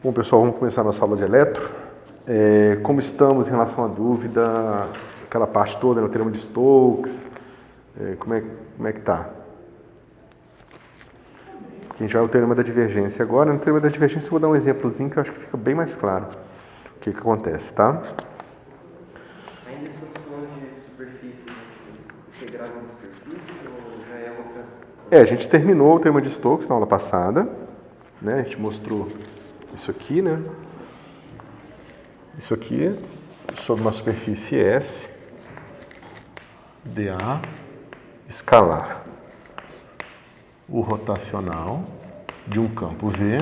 Bom, pessoal, vamos começar a nossa aula de eletro. Como estamos em relação à dúvida, aquela parte toda, no teorema de Stokes, como é que está? Porque a gente vai ao teorema da divergência agora. No teorema da divergência eu vou dar um exemplozinho que eu acho que fica bem mais claro o que acontece, tá? Ainda estamos falando de superfície, integral de uma superfície ou já é outra coisa? A gente terminou o teorema de Stokes na aula passada, né? A gente mostrou isso aqui, né? Isso aqui sobre uma superfície S, dA, escalar. O rotacional de um campo V,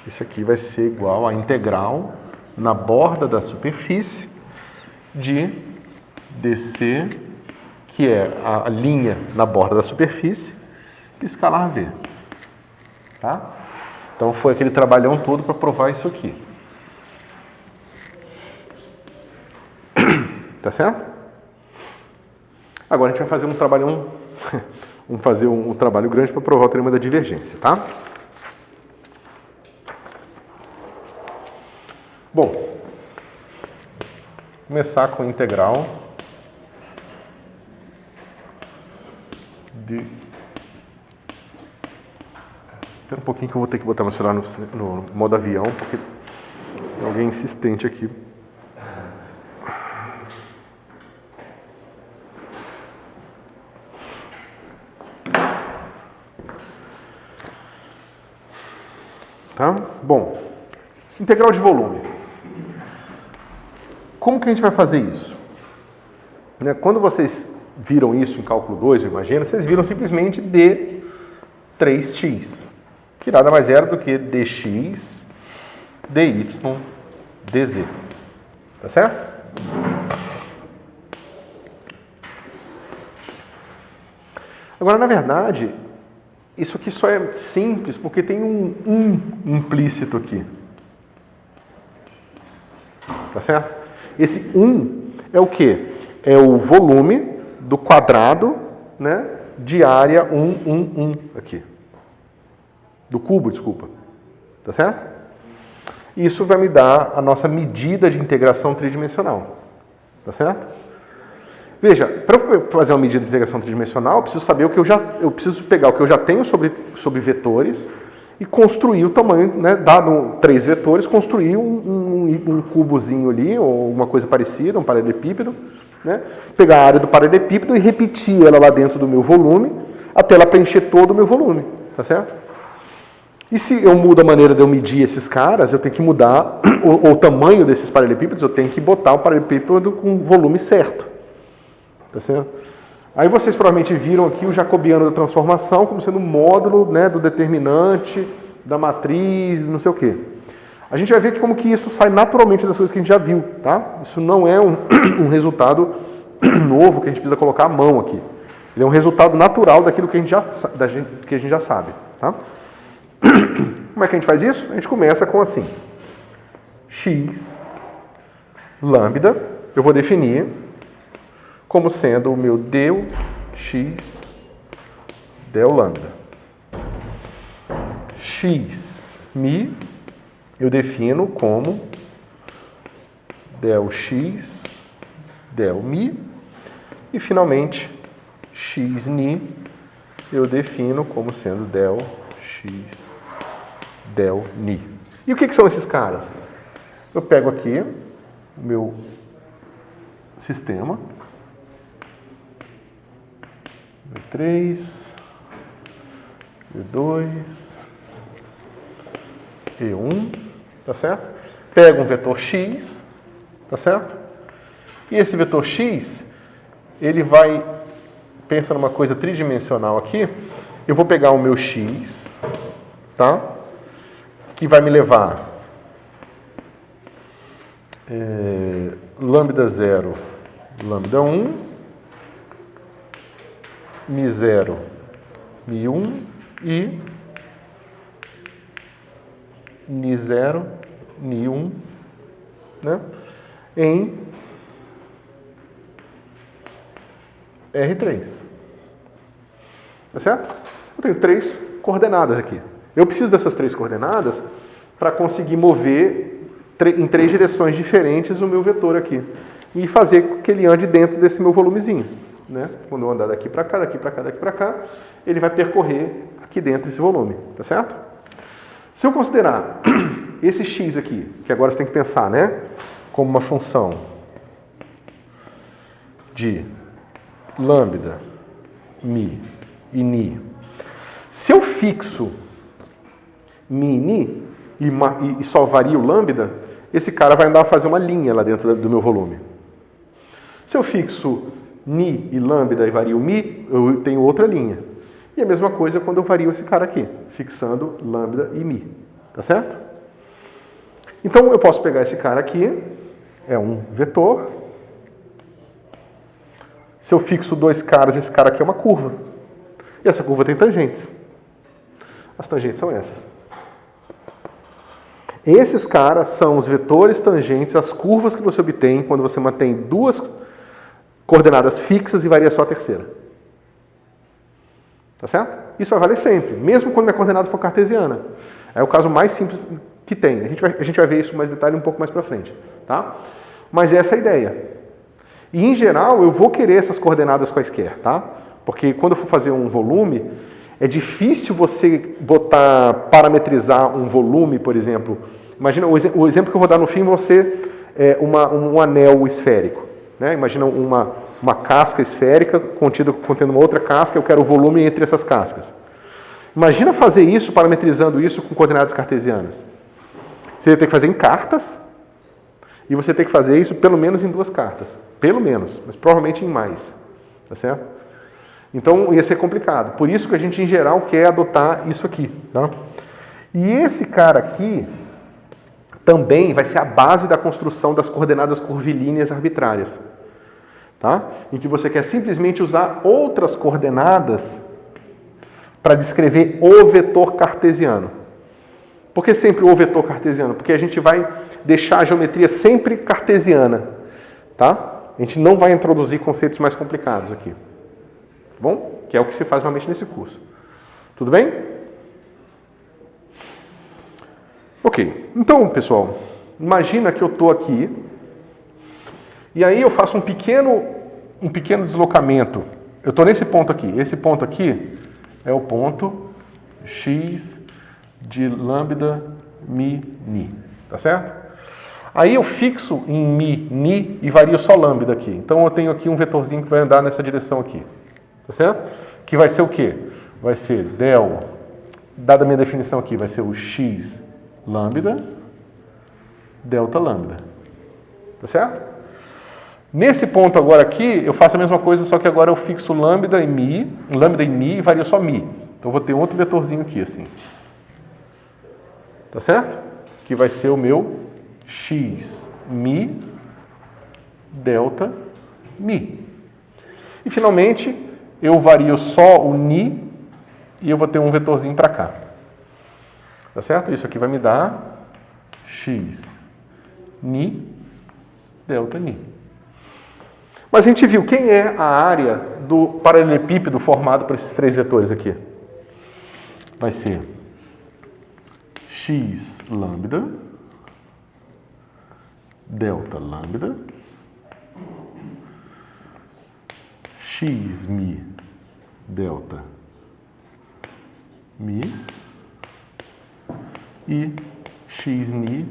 isso aqui vai ser igual à integral na borda da superfície de DC, que é a linha na borda da superfície, escalar V. Tá? Então foi aquele trabalhão todo para provar isso aqui. Tá certo? Agora a gente vai fazer um trabalhão, vamos fazer um trabalho grande para provar o teorema da divergência, tá? Bom, começar com a integral de... Espera um pouquinho que eu vou ter que botar meu celular no modo avião, porque tem alguém insistente aqui. Tá? Bom, integral de volume. Como que a gente vai fazer isso? Quando vocês viram isso em cálculo 2, eu imagino, vocês viram simplesmente d3x, que nada mais era do que dx, dy, dz. Tá certo? Agora, na verdade, isso aqui só é simples porque tem um implícito aqui. Tá certo? Esse é o quê? É o volume do quadrado, né, de área 1 aqui. Do cubo, desculpa. Tá certo? Isso vai me dar a nossa medida de integração tridimensional. Tá certo? Veja, para eu fazer uma medida de integração tridimensional, eu preciso saber o que eu preciso pegar o que eu já tenho sobre vetores e construir o tamanho, né, dado 3 vetores, construir um cubozinho ali, ou alguma coisa parecida, um paralelepípedo, né, pegar a área do paralelepípedo e repetir ela lá dentro do meu volume, até ela preencher todo o meu volume, tá certo? E se eu mudo a maneira de eu medir esses caras, eu tenho que mudar o tamanho desses paralelepípedos, eu tenho que botar o paralelepípedo com o volume certo. Tá certo? Aí vocês provavelmente viram aqui o jacobiano da transformação como sendo um módulo, né, do determinante, da matriz, não sei o quê. A gente vai ver como que isso sai naturalmente das coisas que a gente já viu, tá? Isso não é um resultado novo que a gente precisa colocar a mão aqui. Ele é um resultado natural daquilo que a gente já sabe, tá? Como é que a gente faz isso? A gente começa com assim, x lambda, eu vou definir como sendo o meu del x del lambda. X mi eu defino como del x del mi. E finalmente x ni eu defino como sendo del x del ni. E o que são esses caras? Eu pego aqui o meu sistema, E3, E2, E1, tá certo? Pego um vetor x, tá certo? E esse vetor x, ele vai, pensa numa coisa tridimensional aqui, eu vou pegar o meu x, tá? Que vai me levar lambda 0, lambda 1, mi 0, mi 1 e ni 0, ni 1, né? Em R3. Tá certo? Eu tenho 3 coordenadas aqui. Eu preciso dessas 3 coordenadas para conseguir mover em 3 direções diferentes o meu vetor aqui. E fazer com que ele ande dentro desse meu volumezinho. Né? Quando eu andar daqui para cá, daqui para cá, daqui para cá, ele vai percorrer aqui dentro desse volume. Tá certo? Se eu considerar esse x aqui, que agora você tem que pensar, né? Como uma função de lambda, mi e ni. Se eu fixo mi e ni e só vario o lambda, esse cara vai andar a fazer uma linha lá dentro do meu volume. Se eu fixo ni e lambda e vario mi, eu tenho outra linha. E a mesma coisa quando eu vario esse cara aqui, fixando lambda e mi. Tá certo? Então eu posso pegar esse cara aqui, é um vetor. Se eu fixo 2 caras, esse cara aqui é uma curva. E essa curva tem tangentes. As tangentes são essas. Esses caras são os vetores tangentes, as curvas que você obtém quando você mantém 2 coordenadas fixas e varia só a terceira. Tá certo? Isso vai valer sempre, mesmo quando minha coordenada for cartesiana. É o caso mais simples que tem. A gente vai ver isso mais detalhe um pouco mais para frente. Tá? Mas essa é a ideia. E, em geral, eu vou querer essas coordenadas quaisquer. Tá? Porque quando eu for fazer um volume, é difícil você parametrizar um volume, por exemplo. Imagina, o exemplo que eu vou dar no fim vai ser um anel esférico. Né? Imagina uma casca esférica contendo uma outra casca, eu quero o volume entre essas cascas. Imagina fazer isso, parametrizando isso com coordenadas cartesianas. Você vai ter que fazer em cartas, e você tem que fazer isso pelo menos em 2 cartas. Pelo menos, mas provavelmente em mais. Tá certo? Então ia ser complicado. Por isso que a gente, em geral, quer adotar isso aqui. Tá? E esse cara aqui também vai ser a base da construção das coordenadas curvilíneas arbitrárias. Tá? Em que você quer simplesmente usar outras coordenadas para descrever o vetor cartesiano. Por que sempre o vetor cartesiano? Porque a gente vai deixar a geometria sempre cartesiana. Tá? A gente não vai introduzir conceitos mais complicados aqui. Tá bom? Que é o que se faz normalmente nesse curso. Tudo bem? Ok. Então, pessoal, imagina que eu estou aqui e aí eu faço um pequeno deslocamento. Eu estou nesse ponto aqui. Esse ponto aqui é o ponto x de lambda mi ni. Tá certo? Aí eu fixo em mi, ni e vario só lambda aqui. Então eu tenho aqui um vetorzinho que vai andar nessa direção aqui. Tá certo? Que vai ser o quê? Vai ser del, dada a minha definição aqui, vai ser o x lambda delta lambda. Tá certo? Nesse ponto agora aqui, eu faço a mesma coisa, só que agora eu fixo lambda e mi e vario só mi. Então eu vou ter outro vetorzinho aqui, assim. Tá certo? Que vai ser o meu x mi delta mi. E finalmente, eu vario só o ni e eu vou ter um vetorzinho para cá. Tá certo? Isso aqui vai me dar x ni delta ni. Mas a gente viu quem é a área do paralelepípedo formado por esses 3 vetores aqui. Vai ser x lambda delta lambda x mi delta mi e x ni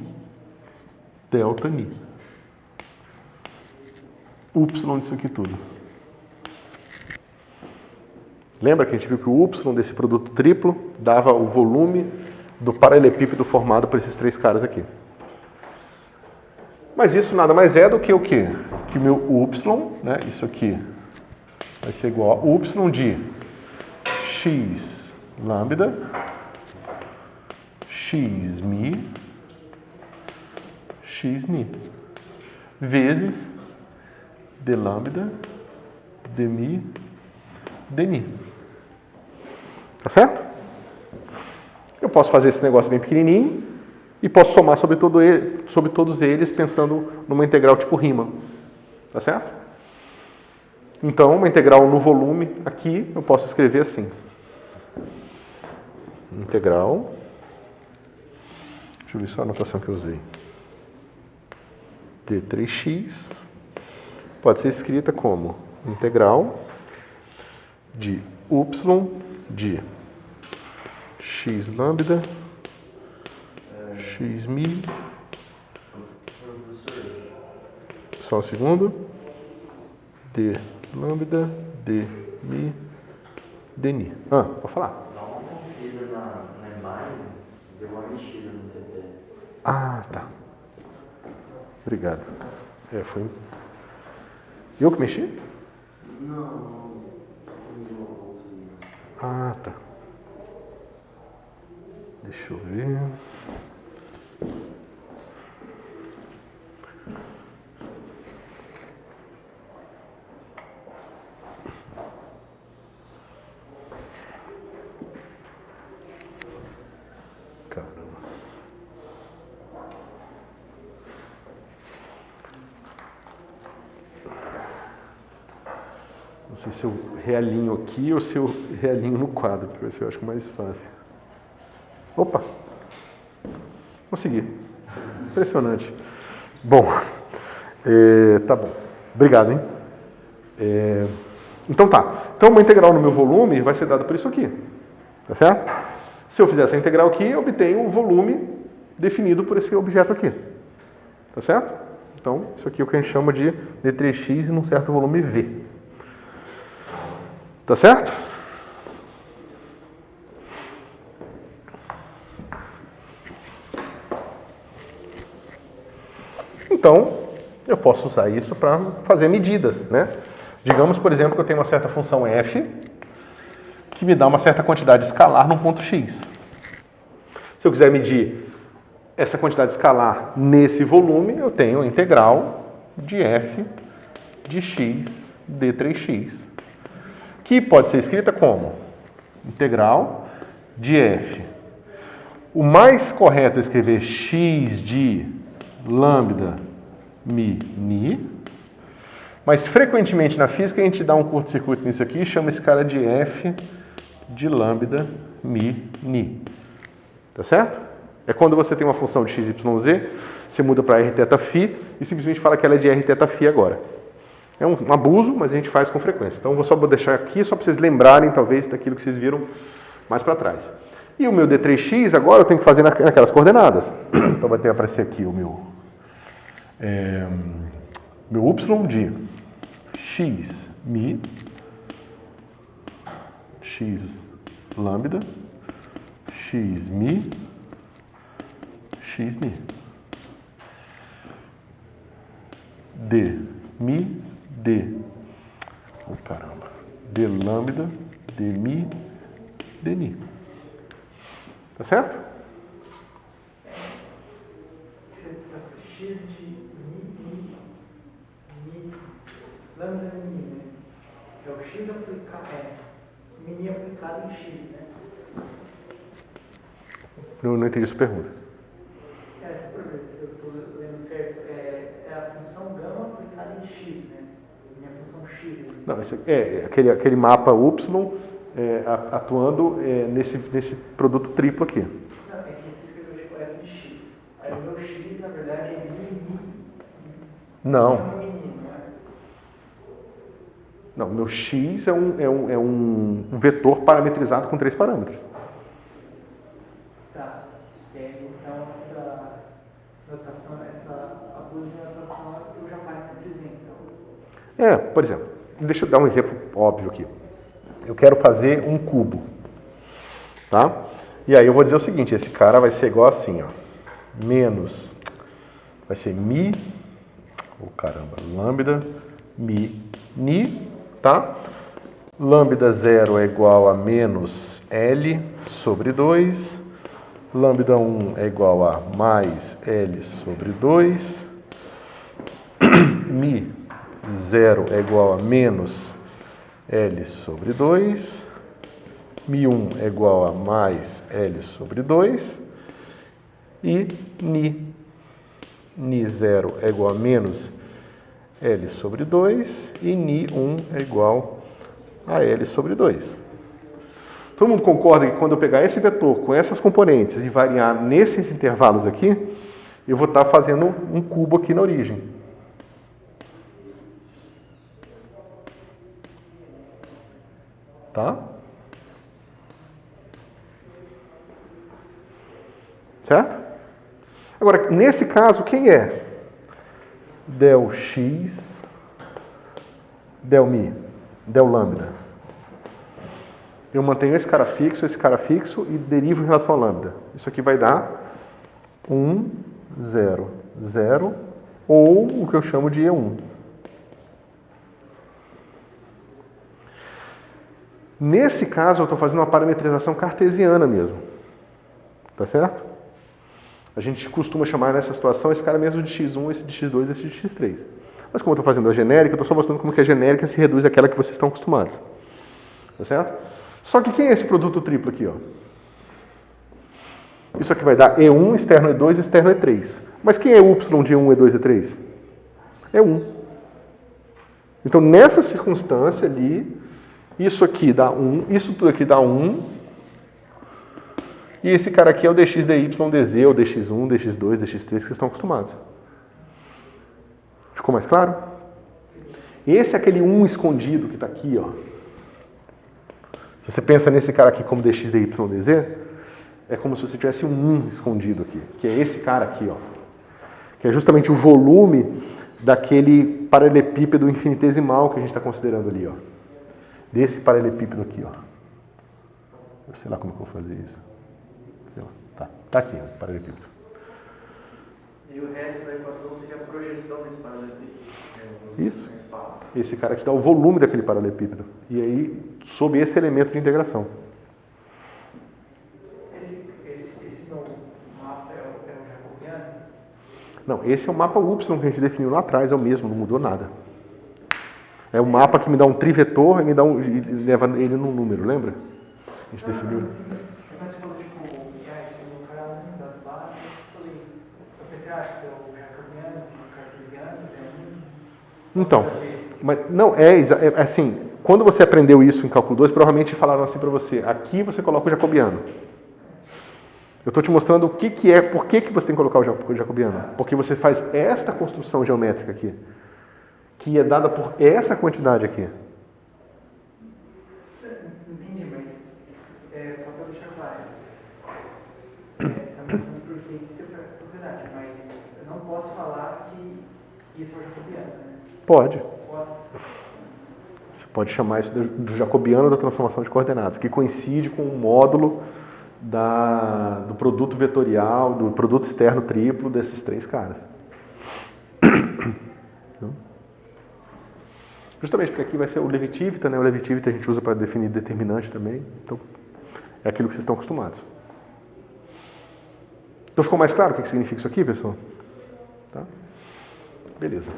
delta ni. Y disso aqui tudo. Lembra que a gente viu que o Y desse produto triplo dava o volume do paralelepípedo formado por esses 3 caras aqui. Mas isso nada mais é do que o quê? Que meu Y, né, isso aqui vai ser igual a Y de x lambda, x mi, x ni, vezes d lambda, d mi, d ni. Tá certo? Eu posso fazer esse negócio bem pequenininho e posso somar sobre todos eles pensando numa integral tipo Riemann. Tá certo? Então, uma integral no volume aqui eu posso escrever assim. Integral. Deixa Deixa eu ver só a anotação que eu usei. D3x pode ser escrita como integral de y de x lambda, x mi, só um segundo, d lambda, d mi, d ni. Pode falar. Dá uma conferida na imagem, deu uma mexida no TP. Tá. Obrigado. Foi. Eu que mexi? Não. Tá. Deixa eu ver. Caramba. Não sei se eu realinho aqui ou se eu realinho no quadro, porque vai ser, eu acho, mais fácil. Opa! Consegui. Impressionante. Bom, tá bom. Obrigado, hein? Então tá. Então uma integral no meu volume vai ser dada por isso aqui. Tá certo? Se eu fizer essa integral aqui, eu obtenho o volume definido por esse objeto aqui. Tá certo? Então, isso aqui é o que a gente chama de d3x num certo volume V. Tá certo? Então, eu posso usar isso para fazer medidas, né? Digamos, por exemplo, que eu tenho uma certa função f que me dá uma certa quantidade escalar num ponto x. Se eu quiser medir essa quantidade escalar nesse volume, eu tenho a integral de f de x d3x, que pode ser escrita como integral de f. O mais correto é escrever x de lambda mi ni, mas frequentemente na física a gente dá um curto-circuito nisso aqui e chama esse cara de f de lambda mi ni. Tá certo? É quando você tem uma função de x, y, z, você muda para r θ φ e simplesmente fala que ela é de r θ φ agora. É um abuso, mas a gente faz com frequência. Então, eu vou só deixar aqui só para vocês lembrarem, talvez, daquilo que vocês viram mais para trás. E o meu D3x, agora, eu tenho que fazer naquelas coordenadas. Então, vai ter que aparecer aqui o meu y de x mi, x lambda, x mi, x ni. D mi, d. Caramba. D lambda, d mi, d ni. Tá certo? X de mi, lambda mi, né? É o x aplicado, mi aplicado em x, né? Não entendi sua pergunta. Essa pergunta, se eu estou lendo certo, é a função gama aplicada em x, né? Minha função x. Não, isso é aquele mapa y atuando nesse produto triplo aqui. Não, é que você escreveu tipo f de x. Aí o meu x, na verdade, é mi. Não. Não, meu x é um vetor parametrizado com 3 parâmetros. Tá. Então, essa notação, essa abuso de notação, eu já parametrizei, então. Por exemplo, deixa eu dar um exemplo óbvio aqui. Eu quero fazer um cubo, tá? E aí eu vou dizer o seguinte, esse cara vai ser igual assim, ó, menos, vai ser mi, lambda, mi, ni, tá? Lambda 0 é igual a menos L sobre 2, lambda 1 é igual a mais L sobre 2, mi 0 é igual a menos L sobre 2, mi1 é igual a mais L sobre 2, e ni 0 é igual a menos L sobre 2, e ni1 é igual a L sobre 2. Todo mundo concorda que quando eu pegar esse vetor com essas componentes e variar nesses intervalos aqui, eu vou estar fazendo um cubo aqui na origem. Tá? Certo? Agora, nesse caso, quem é? Del x, del mi, del lambda. Eu mantenho esse cara fixo e derivo em relação a lambda. Isso aqui vai dar 1, 0, 0, ou o que eu chamo de E1. Nesse caso, eu estou fazendo uma parametrização cartesiana mesmo. Tá certo? A gente costuma chamar nessa situação esse cara mesmo de x1, esse de x2, esse de x3. Mas como eu estou fazendo a genérica, eu estou só mostrando como que a genérica se reduz àquela que vocês estão acostumados. Tá certo? Só que quem é esse produto triplo aqui, ó? Isso aqui vai dar E1, externo E2, externo E3. Mas quem é y de 1, E2, E3? É 1. Então, nessa circunstância ali, isso aqui dá 1, isso tudo aqui dá 1. E esse cara aqui é o dx, dy, dz, ou dx1, dx2, dx3 que vocês estão acostumados. Ficou mais claro? Esse é aquele 1 escondido que está aqui, ó. Se você pensa nesse cara aqui como dx, dy, dz, é como se você tivesse um 1 escondido aqui, que é esse cara aqui, ó. Que é justamente o volume daquele paralelepípedo infinitesimal que a gente está considerando ali, ó. Desse paralelepípedo aqui, ó. Eu sei lá como que eu vou fazer isso. Tá aqui, ó, paralelepípedo. E o resto da equação seria a projeção desse paralelepípedo. Isso. Esse cara aqui dá o volume daquele paralelepípedo. E aí, sob esse elemento de integração. Esse novo mapa é o jacobiano? Não, esse é o mapa Y que a gente definiu lá atrás, é o mesmo, não mudou nada. É o mapa que me dá um trivetor e me dá e leva ele num número, lembra? A gente definiu. Quando você falou, tipo, esse cara das bases, eu pensei, que é o jacobiano, o cartesiano, Então, mas não, é assim, quando você aprendeu isso em cálculo 2, provavelmente falaram assim para você, aqui você coloca o jacobiano. Eu estou te mostrando o que é, por que você tem que colocar o jacobiano. Porque você faz esta construção geométrica aqui, que é dada por essa quantidade aqui. Entendi, mas só para deixar claro, essa mesma superfície para essa propriedade, mas eu não posso falar que isso é o jacobiano, né? Pode. Posso. Você pode chamar isso do jacobiano da transformação de coordenadas, que coincide com o módulo do produto vetorial, do produto externo triplo desses três caras. Justamente porque aqui vai ser o Levi-Civita, né? O Levi-Civita a gente usa para definir determinante também. Então, é aquilo que vocês estão acostumados. Então, ficou mais claro o que significa isso aqui, pessoal? Tá? Beleza.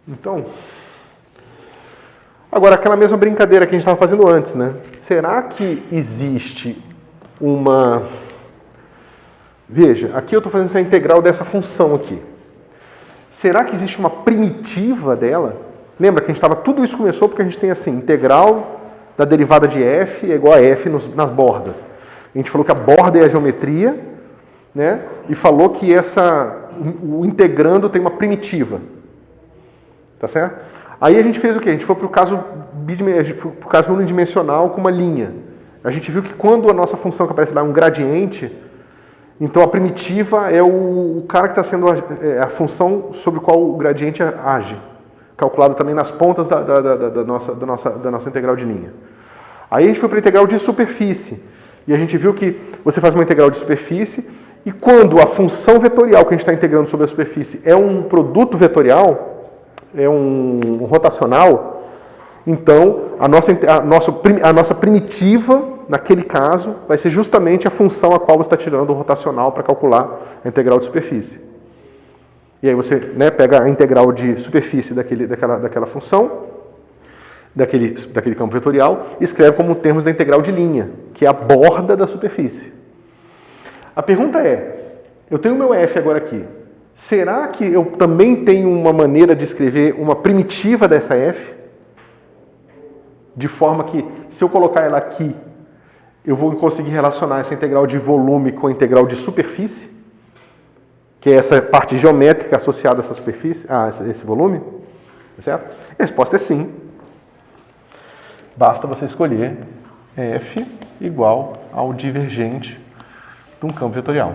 Então, agora aquela mesma brincadeira que a gente estava fazendo antes, né? Será que existe uma... Veja, aqui eu estou fazendo essa integral dessa função aqui. Será que existe uma primitiva dela? Lembra que a gente estava... Tudo isso começou porque a gente tem assim, integral da derivada de f é igual a f nas bordas. A gente falou que a borda é a geometria, né? E falou que o integrando tem uma primitiva. Tá certo? Aí a gente fez o quê? A gente foi para o caso unidimensional com uma linha. A gente viu que quando a nossa função que aparece lá é um gradiente, então a primitiva é o cara que está sendo a função sobre o qual o gradiente age, calculado também nas pontas da nossa integral de linha. Aí a gente foi para a integral de superfície, e a gente viu que você faz uma integral de superfície, e quando a função vetorial que a gente está integrando sobre a superfície é um produto vetorial, é um rotacional, então a nossa primitiva, naquele caso, vai ser justamente a função a qual você está tirando o rotacional para calcular a integral de superfície. E aí você, né, pega a integral de superfície daquela função, daquele campo vetorial e escreve como termos da integral de linha, que é a borda da superfície. A pergunta é, eu tenho o meu f agora aqui, será que eu também tenho uma maneira de escrever uma primitiva dessa f? De forma que, se eu colocar ela aqui, eu vou conseguir relacionar essa integral de volume com a integral de superfície, que é essa parte geométrica associada a essa superfície, a esse volume, certo? A resposta é sim. Basta você escolher f igual ao divergente de um campo vetorial.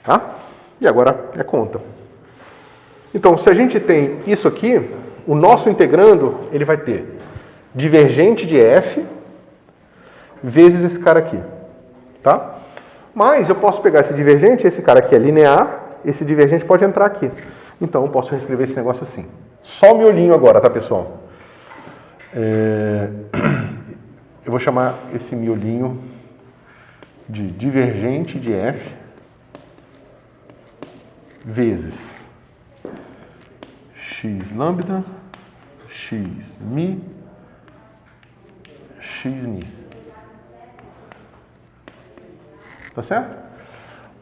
Tá? E agora é conta. Então, se a gente tem isso aqui, o nosso integrando, ele vai ter divergente de f vezes esse cara aqui. Tá? Mas eu posso pegar esse divergente, esse cara aqui é linear, esse divergente pode entrar aqui. Então, eu posso reescrever esse negócio assim. Só o miolinho agora, tá, pessoal? Eu vou chamar esse miolinho de divergente de f vezes x lambda, x mi, x mi. Tá certo?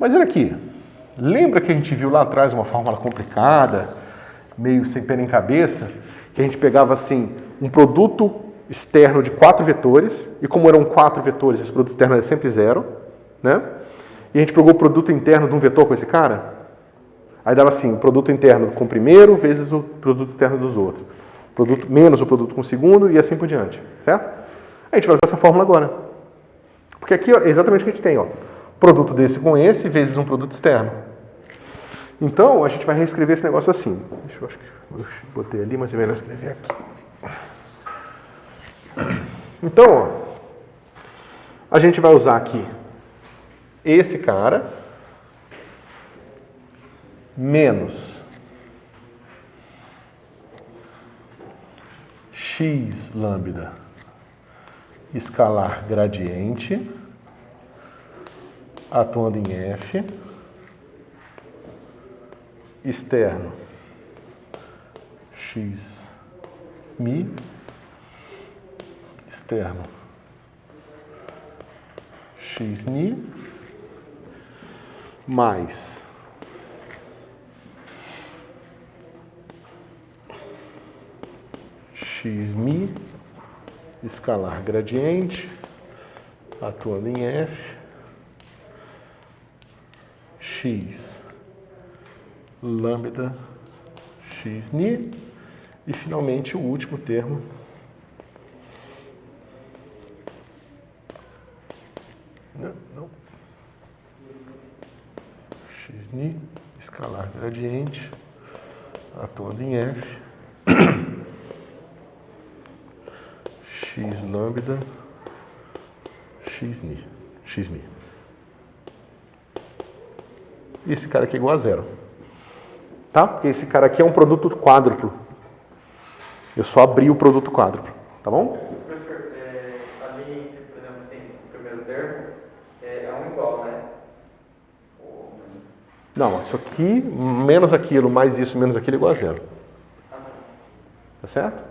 Mas olha aqui. Lembra que a gente viu lá atrás uma fórmula complicada, meio sem pé nem cabeça, que a gente pegava assim, um produto externo de 4 vetores, e como eram 4 vetores, esse produto externo era sempre 0, né? E a gente pegou o produto interno de um vetor com esse cara, aí dava assim, o produto interno com o primeiro vezes o produto externo dos outros, produto menos o produto com o segundo e assim por diante, certo? A gente vai usar essa fórmula agora. Porque aqui ó, é exatamente o que a gente tem, ó. Produto desse com esse vezes um produto externo. Então, a gente vai reescrever esse negócio assim. Deixa eu, acho que eu botei ali, mas é melhor escrever aqui. Então, ó, a gente vai usar aqui esse cara menos x lambda escalar gradiente atuando em f externo x mi externo x ni mais x mi escalar gradiente atuando em f x lambda x ni e finalmente o último termo não. X ni escalar gradiente atuando em f x lambda x ni x mi. E esse cara aqui é igual a 0. Tá? Porque esse cara aqui é um produto quádruplo. Eu só abri o produto quádruplo. Tá bom? Professor, ali, por exemplo, tem o primeiro termo, é um igual, né? Não, isso aqui, menos aquilo, mais isso, menos aquilo, é igual a 0. Tá certo?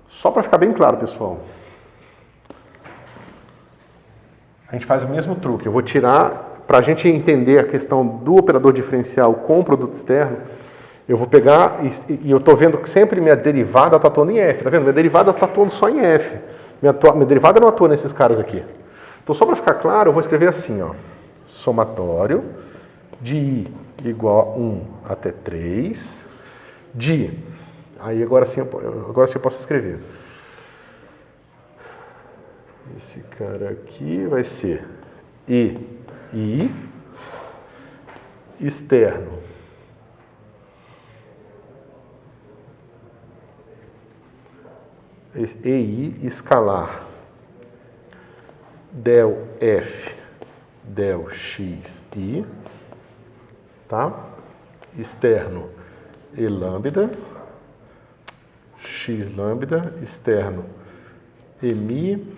Só para ficar bem claro, pessoal. A gente faz o mesmo truque. Eu vou tirar, para a gente entender a questão do operador diferencial com o produto externo, eu vou pegar, e eu estou vendo que sempre minha derivada está atuando em F. Tá vendo? Minha derivada está atuando só em F. Minha derivada não atua nesses caras aqui. Então, só para ficar claro, eu vou escrever assim, ó. Somatório de I igual a 1 até 3, de... Aí agora sim eu posso escrever. Esse cara aqui vai ser I externo EI escalar del F del X I, tá? Externo E lambda X lambda externo E mi,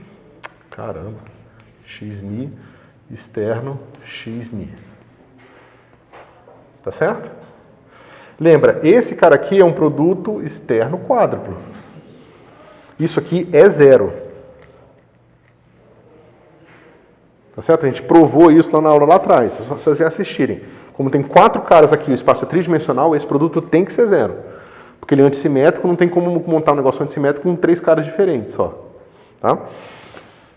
caramba, X mi externo X ni. Tá certo? Lembra, esse cara aqui é um produto externo quádruplo. Isso aqui é zero. Tá certo? A gente provou isso lá na aula lá atrás, se vocês assistirem. Como tem 4 caras aqui, o espaço é tridimensional, esse produto tem que ser zero. Porque ele é antissimétrico, não tem como montar um negócio antissimétrico com 3 caras diferentes só. Tá?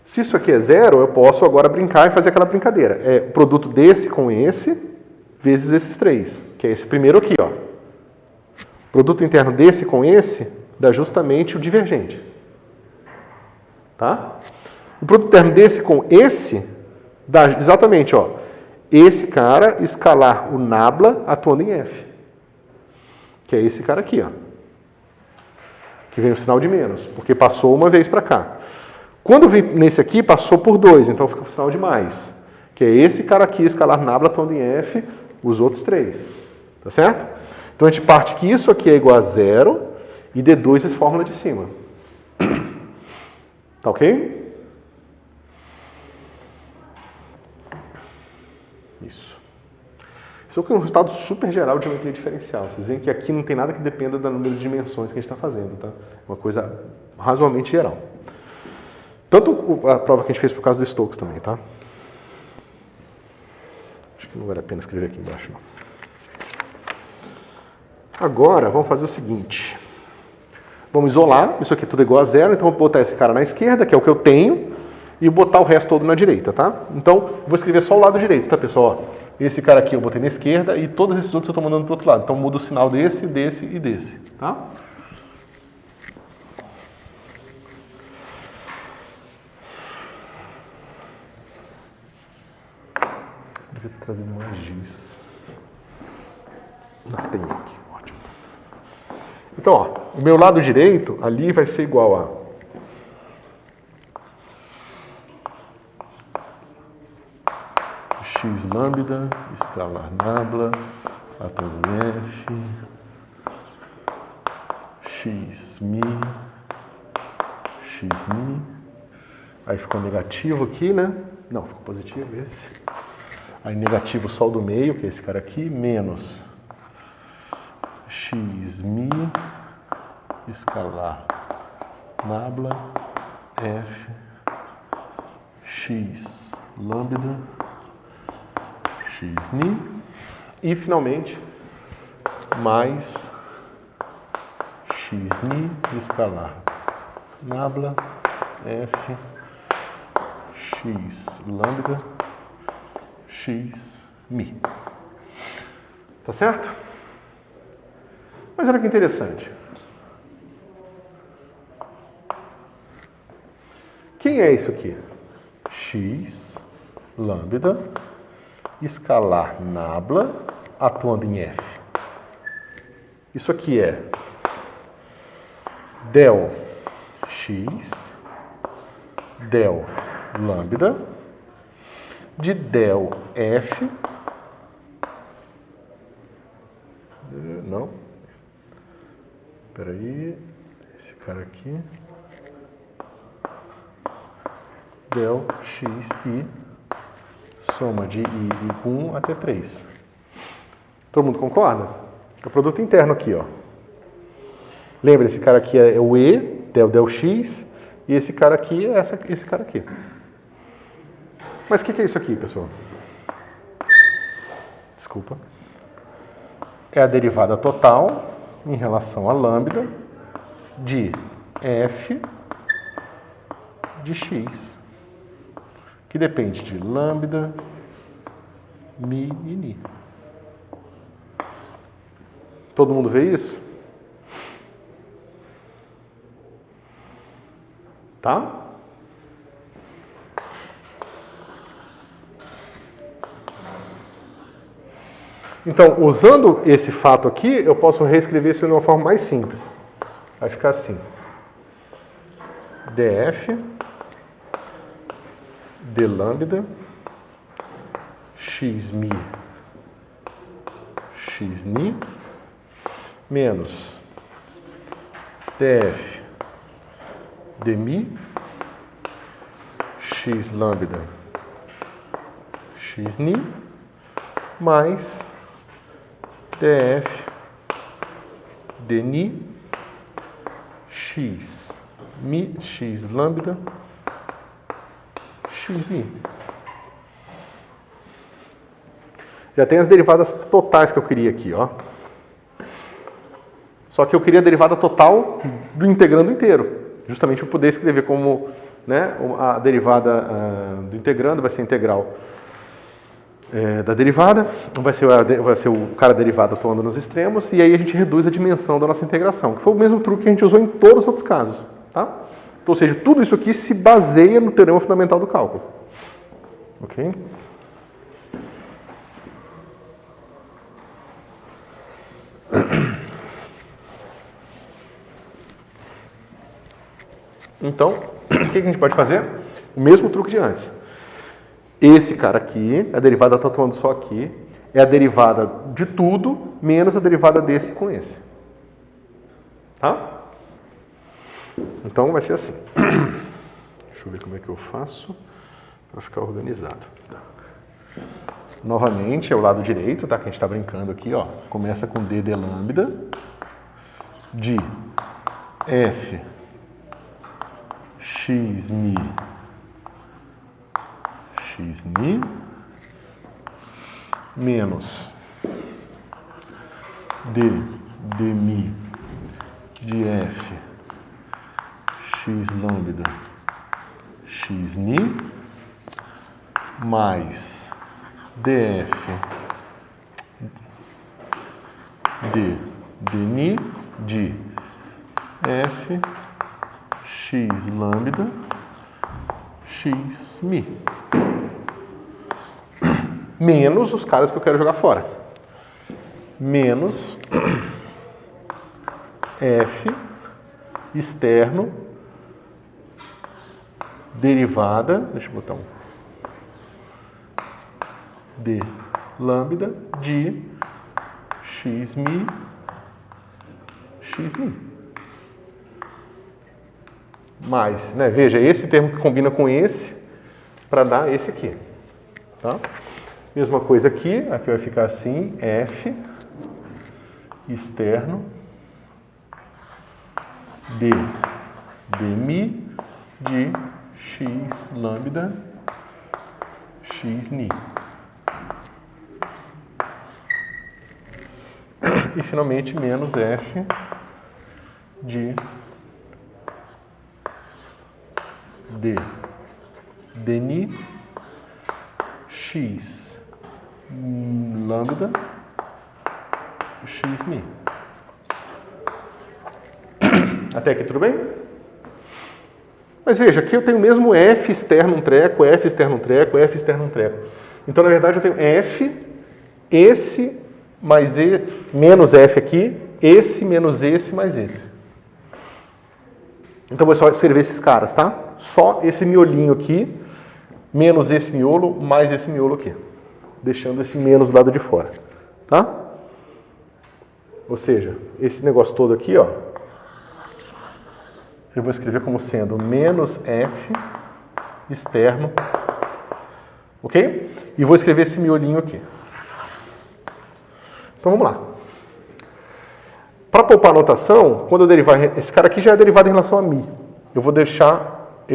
Se isso aqui é zero, eu posso agora brincar e fazer aquela brincadeira. É o produto desse com esse, vezes esses 3, que é esse primeiro aqui, ó. O produto interno desse com esse dá justamente o divergente. Tá? O produto interno desse com esse dá exatamente, ó, esse cara escalar o nabla atuando em F. Que é esse cara aqui, ó. Que vem o sinal de menos, porque passou uma vez para cá. Quando vem nesse aqui, passou por 2, então fica o sinal de mais. Que é esse cara aqui escalar nabla atuando em F, os outros 3. Tá certo? Então a gente parte que isso aqui é igual a 0 e deduz essa fórmula de cima. Tá ok? Isso. Isso aqui é um resultado super geral de geometria diferencial. Vocês veem que aqui não tem nada que dependa do número de dimensões que a gente está fazendo, tá? É uma coisa razoavelmente geral. Tanto a prova que a gente fez por causa do Stokes também, tá? Acho que não vale a pena escrever aqui embaixo, não. Agora, vamos fazer o seguinte. Vamos isolar, isso aqui tudo é igual a 0, então vou botar esse cara na esquerda, que é o que eu tenho, e botar o resto todo na direita, tá? Então, vou escrever só o lado direito, tá, pessoal? Ó, esse cara aqui eu botei na esquerda e todos esses outros eu estou mandando para o outro lado. Então, muda o sinal desse, desse e desse, tá? Devia ter trazido mais giz. Não tem aqui, ótimo. Então, ó, o meu lado direito ali vai ser igual a x lambda, escalar nabla, atuando F, x mi, aí ficou negativo aqui, né? Não, ficou positivo esse. Aí negativo só o do meio, que é esse cara aqui, menos x mi, escalar nabla, F, x lambda, x ni, e finalmente mais x ni, escalar nabla, F, x lambda, x mi. Tá certo? Mas olha que interessante. Quem é isso aqui? X lambda, escalar nabla, atuando em F. Isso aqui é del x, del lambda, de del F, não, espera aí, esse cara aqui, del x i, soma de i de 1 até 3. Todo mundo concorda? É o produto interno aqui, ó. Lembra, esse cara aqui é o E, del x, e esse cara aqui é esse cara aqui. Mas o que é isso aqui, pessoal? Desculpa. É a derivada total em relação a lambda de f de x, que depende de lambda, mi e ni. Todo mundo vê isso? Tá? Então, usando esse fato aqui, eu posso reescrever isso de uma forma mais simples. Vai ficar assim. df de lambda x mi x ni menos df de mi x lambda x ni mais df dni, x mi, x lambda, x mi. Já tem as derivadas totais que eu queria aqui, ó. Só que eu queria a derivada total do integrando inteiro, justamente para poder escrever como, né, a derivada do integrando vai ser a integral da derivada, vai ser o cara derivada atuando nos extremos, e aí a gente reduz a dimensão da nossa integração, que foi o mesmo truque que a gente usou em todos os outros casos. Tá? Então, ou seja, tudo isso aqui se baseia no teorema fundamental do cálculo. Ok? Então, o que a gente pode fazer? O mesmo truque de antes. Esse cara aqui, a derivada está atuando só aqui, é a derivada de tudo, menos a derivada desse com esse. Tá? Então vai ser assim. Deixa eu ver como é que eu faço para ficar organizado. Novamente, é o lado direito, tá? Que a gente está brincando aqui, ó. Começa com d de lambda de f x mi menos d mi de f x lambda x ni mais df d ni de f x lambda x mi. Menos os caras que eu quero jogar fora. Menos f externo derivada, deixa eu botar d lambda de x mi. Mais, né? Veja, esse termo que combina com esse para dar esse aqui. Tá? Mesma coisa aqui vai ficar assim, f externo d mi de x lambda x ni. E finalmente menos f de d ni x lambda x mi. Até aqui tudo bem? Mas veja, aqui eu tenho mesmo f externo um treco, f externo um treco, f externo um treco. Então, na verdade, eu tenho f, esse mais e, menos f aqui, esse menos esse mais esse. Então, vou só escrever esses caras, tá? Só esse miolinho aqui, menos esse miolo, mais esse miolo aqui. Deixando esse menos do lado de fora, tá? Ou seja, esse negócio todo aqui, ó, eu vou escrever como sendo menos f externo, ok? E vou escrever esse miolinho aqui. Então, vamos lá. Para poupar a notação, quando eu derivar, esse cara aqui já é derivado em relação a mi. Eu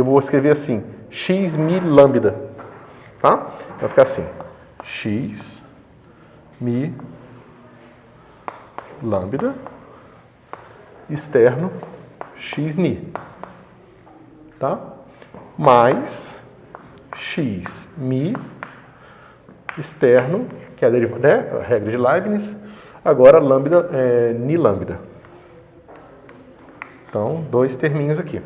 vou escrever assim, x mi lambda, tá? Vai ficar assim, x mi lambda externo x ni, tá? Mais x mi externo, que é a derivada, né? A regra de Leibniz, agora lambda ni lambda. Então, dois terminhos aqui.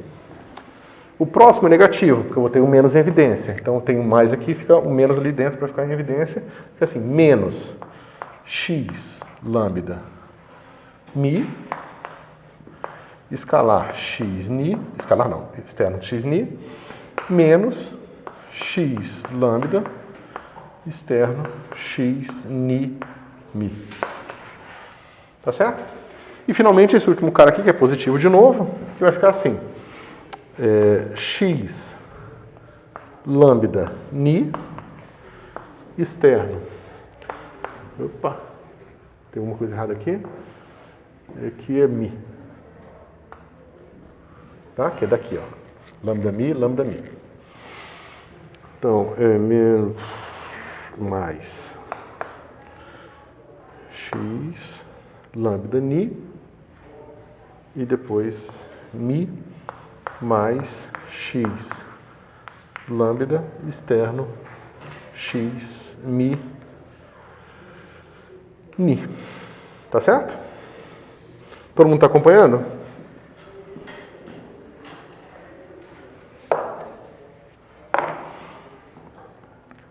O próximo é negativo, porque eu vou ter o menos em evidência. Então, eu tenho mais aqui, fica o menos ali dentro para ficar em evidência. Fica assim, menos x lambda mi, escalar x ni, escalar não, externo x ni, menos x lambda, externo x ni mi. Tá certo? E finalmente esse último cara aqui, que é positivo de novo, que vai ficar assim, x lambda ni, externo, opa, tem alguma coisa errada aqui, Aqui é mi. Tá? Que é daqui, ó. Lambda mi, lambda mi. Então, é mi mais x lambda ni e depois mi mais x lambda externo x mi ni. Tá certo? Todo mundo está acompanhando?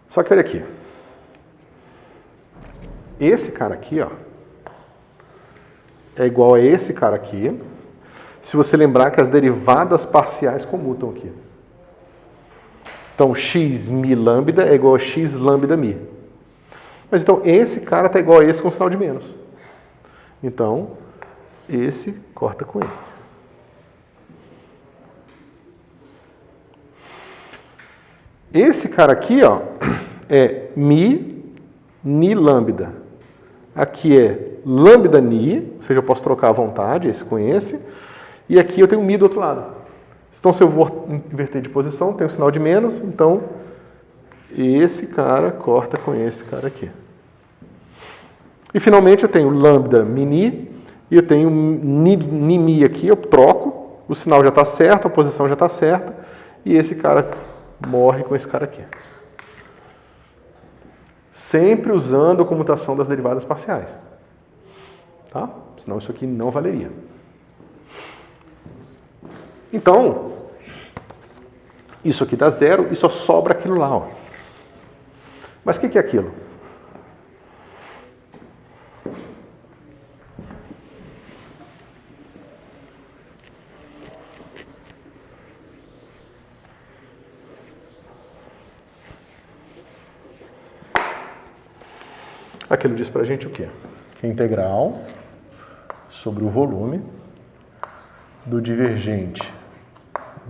Só que olha aqui. Esse cara aqui, ó, é igual a esse cara aqui, se você lembrar que as derivadas parciais comutam aqui. Então, x mi lambda é igual a x lambda mi. Mas então, esse cara está igual a esse com sinal de menos. Então, esse corta com esse. Esse cara aqui, ó, é mi ni lambda. Aqui é lambda ni, ou seja, eu posso trocar à vontade esse com esse. E aqui eu tenho mi do outro lado. Então, se eu vou inverter de posição, tem um sinal de menos, então esse cara corta com esse cara aqui. E finalmente eu tenho lambda mini e eu tenho ni mi aqui, eu troco, o sinal já está certo, a posição já está certa, e esse cara morre com esse cara aqui. Sempre usando a comutação das derivadas parciais. Tá? Senão isso aqui não valeria. Então, isso aqui dá zero e só sobra aquilo lá. Ó. Mas o que é aquilo? Aquilo diz pra gente o quê? Que a integral sobre o volume do divergente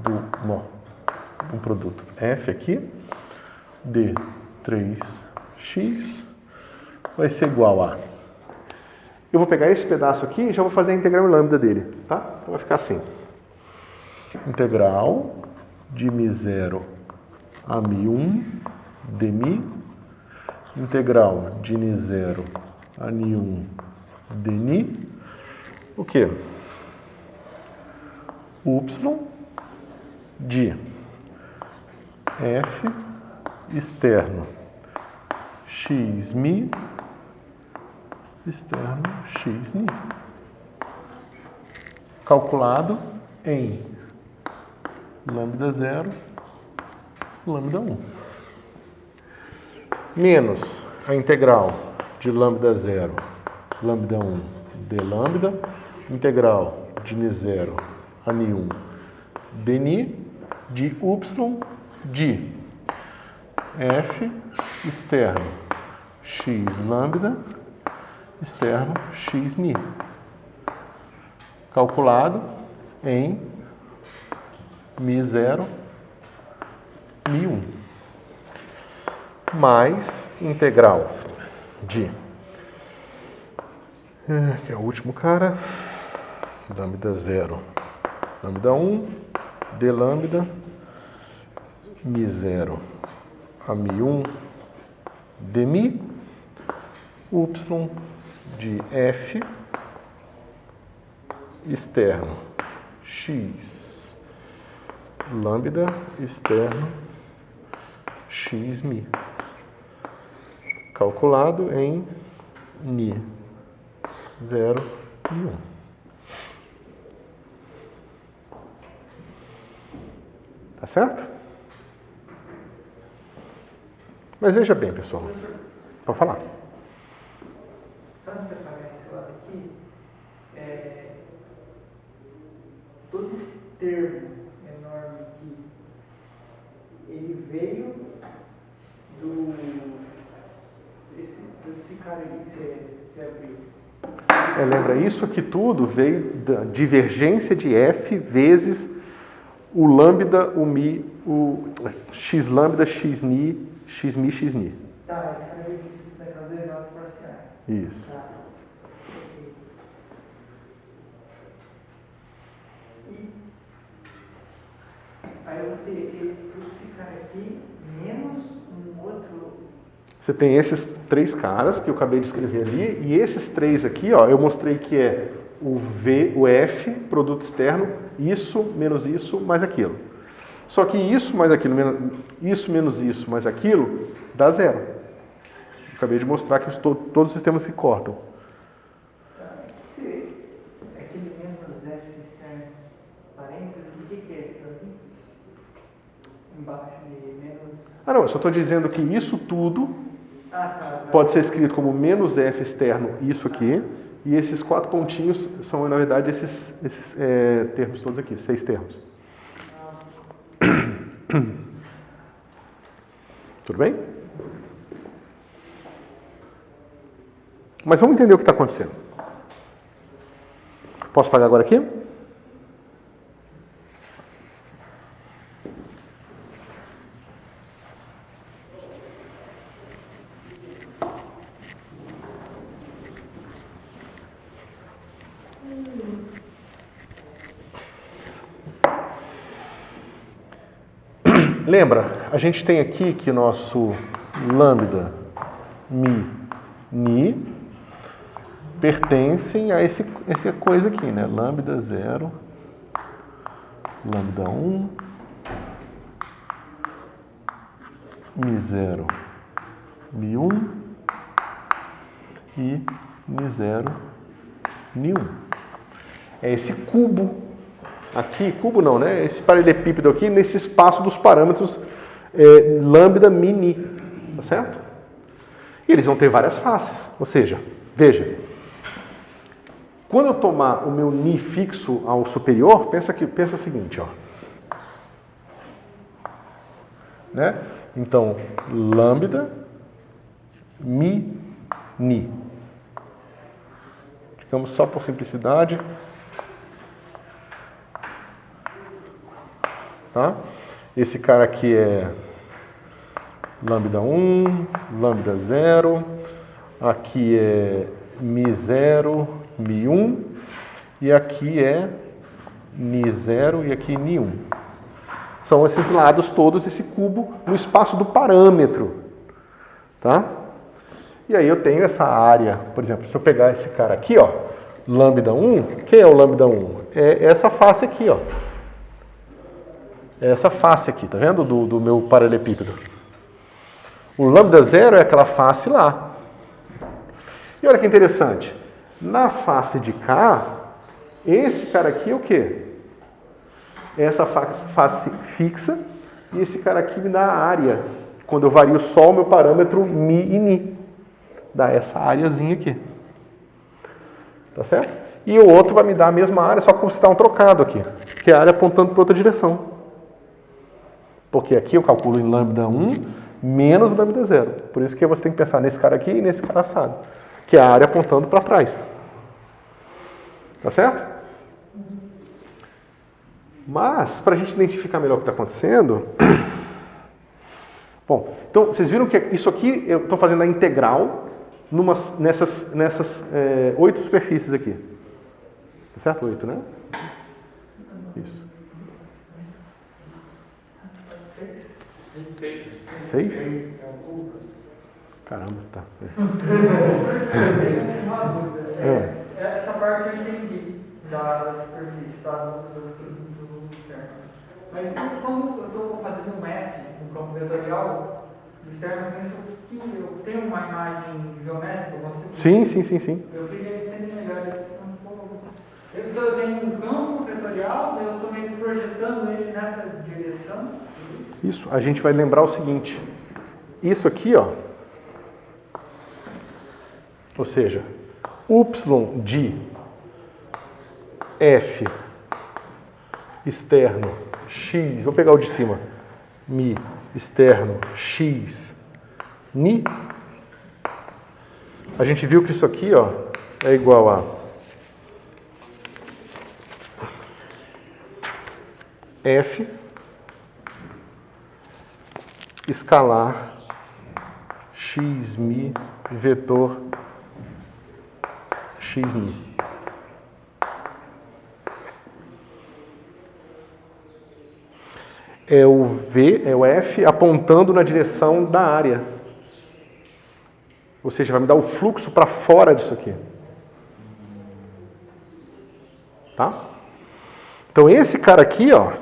do produto f aqui, de 3x, vai ser igual a... Eu vou pegar esse pedaço aqui e já vou fazer a integral em lambda dele, tá? Então vai ficar assim. Integral de mi0 a mi1 dmi, integral de ni0 a ni1 dni, o quê? Y de f externo x mi externo x ni, calculado em lambda 0, lambda 1, menos a integral de lambda 0, lambda 1 d lambda, integral de ni0 a ni1 dni, de y de f externo x lambda externo x ni, calculado em mi0, mi1, mais integral de, que é o último cara, lambda 0, lambda 1, d lambda, mi0 a mi1 dmi, y de f externo x lambda externo x mi, calculado em ni 0 e 1. Tá certo? Mas veja bem, pessoal. Pode falar. Só de separar esse lado aqui, todo esse termo enorme aqui, ele veio desse cara aqui que você abriu. Lembra, isso aqui tudo veio da divergência de f vezes o lambda, o mi, o x lambda, x ni, x mi, x ni. Tá, esse cara veio das derivadas parciais. Isso. Tá. Ok. eu vou ter todo esse cara aqui, menos um outro. Você tem esses 3 caras que eu acabei de escrever ali, e esses 3 aqui, ó, eu mostrei que é o F, produto externo, isso mais aquilo. Só que isso mais aquilo, isso menos isso mais aquilo, dá 0. Eu acabei de mostrar que todos os sistemas se cortam. Aquele menos F externo, parênteses, o que é aquilo ali? Embaixo de menos. Ah, não, eu só estou dizendo que isso tudo pode ser escrito como menos F externo, isso aqui, e esses 4 pontinhos são, na verdade, esses termos todos aqui, 6 termos. Tudo bem? Mas vamos entender o que está acontecendo. Posso pagar agora aqui? Lembra, a gente tem aqui que nosso lambda, mi, ni, pertencem a essa coisa aqui, né? Lambda 0, lambda 1, mi 0, mi 1 e mi 0, mi 1. É esse cubo aqui, cubo não, né? Esse paralelepípedo aqui nesse espaço dos parâmetros lambda, mi, ni, tá certo? E eles vão ter várias faces, ou seja, veja, quando eu tomar o meu ni fixo ao superior, pensa o seguinte, ó, né? Então, lambda, mi, ni. Ficamos só por simplicidade. Tá? Esse cara aqui é lambda 1, lambda 0, aqui é mi 0, mi 1, e aqui é ni 0 e aqui ni 1. São esses lados todos, esse cubo, no espaço do parâmetro. Tá? E aí eu tenho essa área, por exemplo, se eu pegar esse cara aqui, ó, lambda 1, quem é o lambda 1? É essa face aqui, ó. É essa face aqui, tá vendo? Do meu paralelepípedo. O lambda 0 é aquela face lá. E olha que interessante. Na face de cá, esse cara aqui é o quê? É essa face fixa. E esse cara aqui me dá a área. Quando eu vario só o meu parâmetro mi e ni. Dá essa areazinha aqui. Tá certo? E o outro vai me dar a mesma área, só que está um trocado aqui. Que é a área apontando para outra direção. Porque aqui eu calculo em lambda 1 menos lambda 0. Por isso que você tem que pensar nesse cara aqui e nesse cara assado. Que é a área apontando para trás. Tá certo? Mas, para a gente identificar melhor o que está acontecendo... Bom, então, vocês viram que isso aqui eu estou fazendo a integral nessas 8 superfícies aqui. Tá certo? 8, né? Isso. 6? Caramba, tá. Essa parte eu entendi da superfície, do externo. Mas quando eu estou fazendo um F, um campo vetorial, do externo, eu penso que eu tenho uma imagem geométrica, você... Sim. Eu queria entender melhor esse campo. Então eu tenho um campo vetorial, eu estou meio que projetando ele nessa direção. Isso, a gente vai lembrar o seguinte, isso aqui, ó, ou seja, y de f externo x, vou pegar o de cima, mi externo x ni, a gente viu que isso aqui, ó, é igual a f escalar x mi vetor x ni. é o V, é o F, apontando na direção da área. Ou seja, vai me dar o fluxo para fora disso aqui. Tá? Então esse cara aqui, ó,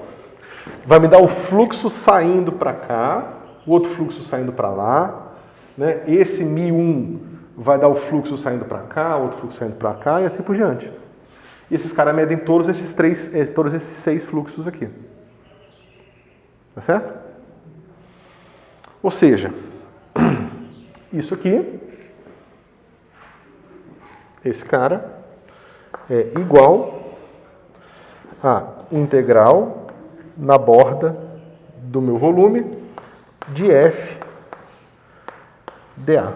vai me dar o fluxo saindo para cá, o outro fluxo saindo para lá, né? Esse μ1 vai dar o fluxo saindo para cá, outro fluxo saindo para cá e assim por diante. E esses caras medem todos esses 6 fluxos aqui. Tá certo? Ou seja, isso aqui, esse cara, é igual a integral na borda do meu volume de F dA.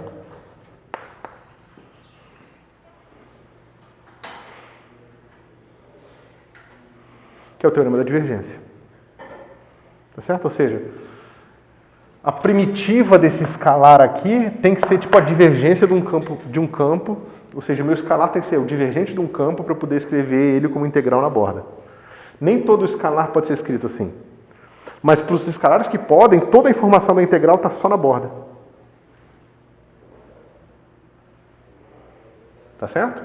Que é o teorema da divergência. Tá certo? Ou seja, a primitiva desse escalar aqui tem que ser tipo a divergência de um campo, ou seja, meu escalar tem que ser o divergente de um campo para eu poder escrever ele como integral na borda. Nem todo escalar pode ser escrito assim. Mas para os escalares que podem, toda a informação da integral está só na borda. Tá certo?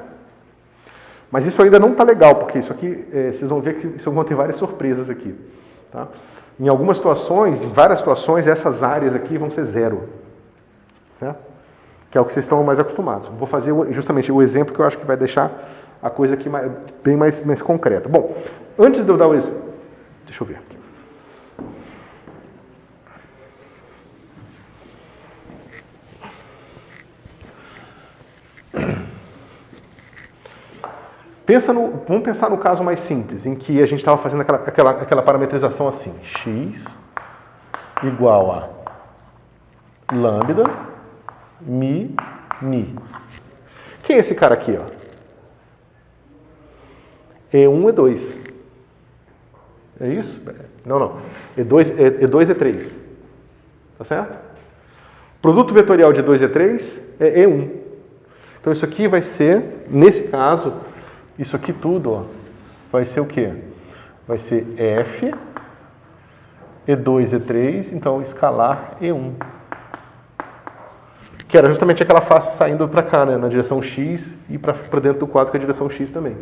Mas isso ainda não está legal, porque isso aqui, vocês vão ver que isso vão ter várias surpresas aqui. Tá? Em algumas situações, em várias situações, essas áreas aqui vão ser zero. Certo? Que é o que vocês estão mais acostumados. Vou fazer justamente o exemplo que eu acho que vai deixar a coisa aqui bem mais concreta. Bom, antes de eu dar o exemplo... Deixa eu ver aqui. Vamos pensar no caso mais simples, em que a gente estava fazendo aquela parametrização assim. X igual a lambda, mi. Quem é esse cara aqui, ó? E1, E2. É isso? Não. E2, E3. Tá certo? Produto vetorial de E2 e E3 é E1. Então isso aqui vai ser, nesse caso, isso aqui tudo, ó, vai ser o quê? Vai ser F, E2, E3, então escalar E1. Que era justamente aquela face saindo para cá, né, na direção X e para dentro do quadro que é a direção X também.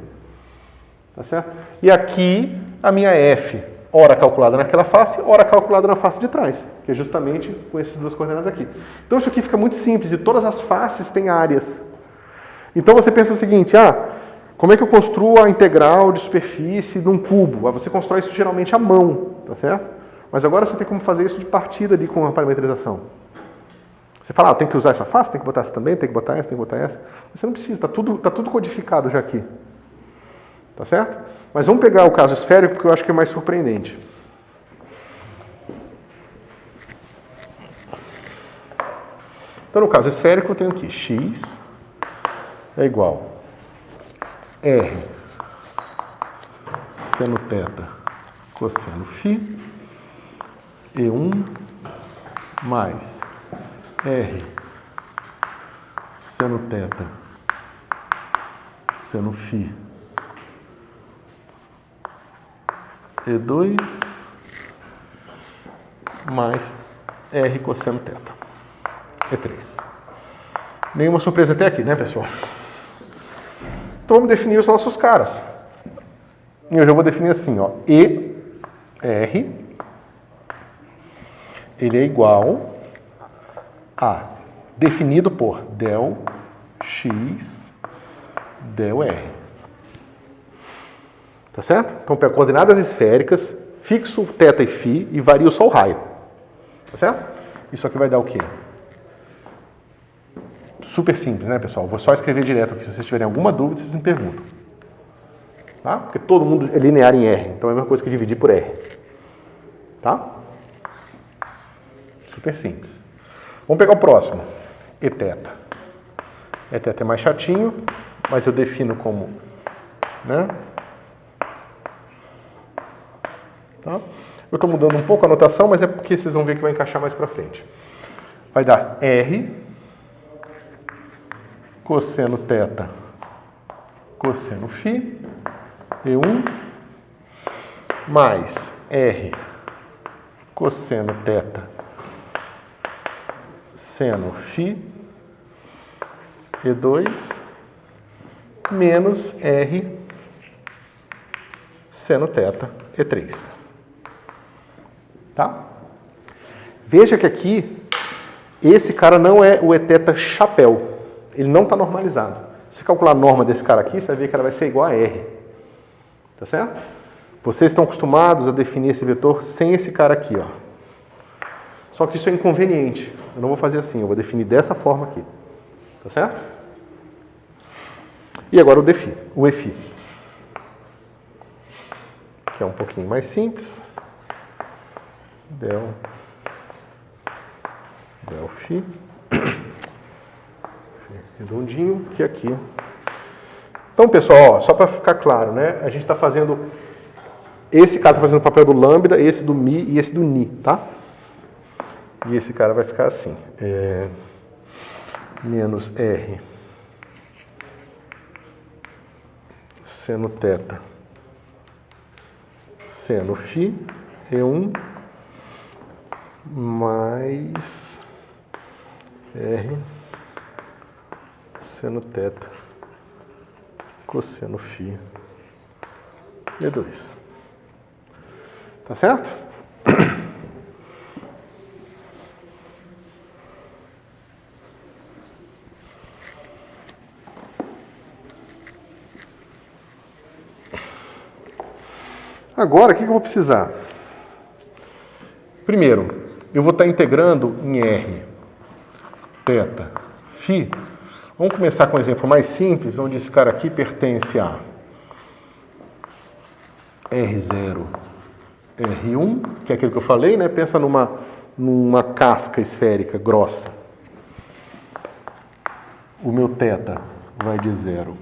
Tá certo? E aqui a minha F, ora calculada naquela face, ora calculada na face de trás, que é justamente com essas duas coordenadas aqui. Então isso aqui fica muito simples e todas as faces têm áreas. Então você pensa o seguinte, como é que eu construo a integral de superfície de um cubo? Você constrói isso geralmente à mão, tá certo? Mas agora você tem como fazer isso de partida ali com a parametrização. Você fala, tem que usar essa face, tem que botar essa também, tem que botar essa, tem que botar essa. Você não precisa, tá tudo codificado já aqui. Tá certo? Mas vamos pegar o caso esférico, porque eu acho que é mais surpreendente. Então, no caso esférico, eu tenho aqui x é igual R seno θ cosseno φ E1 mais R seno θ seno φ E2 mais R cosseno θ E3. Nenhuma surpresa até aqui, né, pessoal? Então vamos definir os nossos caras. E eu já vou definir assim, ó, ER, ele é igual a, definido por del x del R. Tá certo? Então pego coordenadas esféricas, fixo θ e φ e vario só o raio. Tá certo? Isso aqui vai dar o quê? Super simples, né, pessoal? Vou só escrever direto aqui. Se vocês tiverem alguma dúvida, vocês me perguntam. Tá? Porque todo mundo é linear em R. Então é a mesma coisa que dividir por R. Tá? Super simples. Vamos pegar o próximo. Eθ. Eθ é mais chatinho, mas eu defino como... né? Tá? Eu estou mudando um pouco a notação, mas é porque vocês vão ver que vai encaixar mais para frente. Vai dar R cosseno θ cosseno φ E1 mais R cosseno θ, seno φ, E2, menos R, seno θ, E3. Tá? Veja que aqui, esse cara não é o Eθ chapéu. Ele não está normalizado. Se você calcular a norma desse cara aqui, você vai ver que ela vai ser igual a R. Tá certo? Vocês estão acostumados a definir esse vetor sem esse cara aqui, ó. Só que isso é inconveniente. Eu não vou fazer assim, eu vou definir dessa forma aqui. Tá certo? E agora o Eφ. Que é um pouquinho mais simples. Del φ. Redondinho, que aqui. Então, pessoal, ó, só para ficar claro, né? A gente está fazendo... Esse cara está fazendo o papel do lambda, esse do mi e esse do ni, tá? E esse cara vai ficar assim. Menos R seno θ seno φ E1 mais R seno θ cosseno φ E2. Tá certo? Agora, o que eu vou precisar? Primeiro, eu vou estar integrando em R, θ, φ. Vamos começar com um exemplo mais simples, onde esse cara aqui pertence a R0, R1, que é aquilo que eu falei, né? Pensa numa casca esférica grossa. O meu θ vai de 0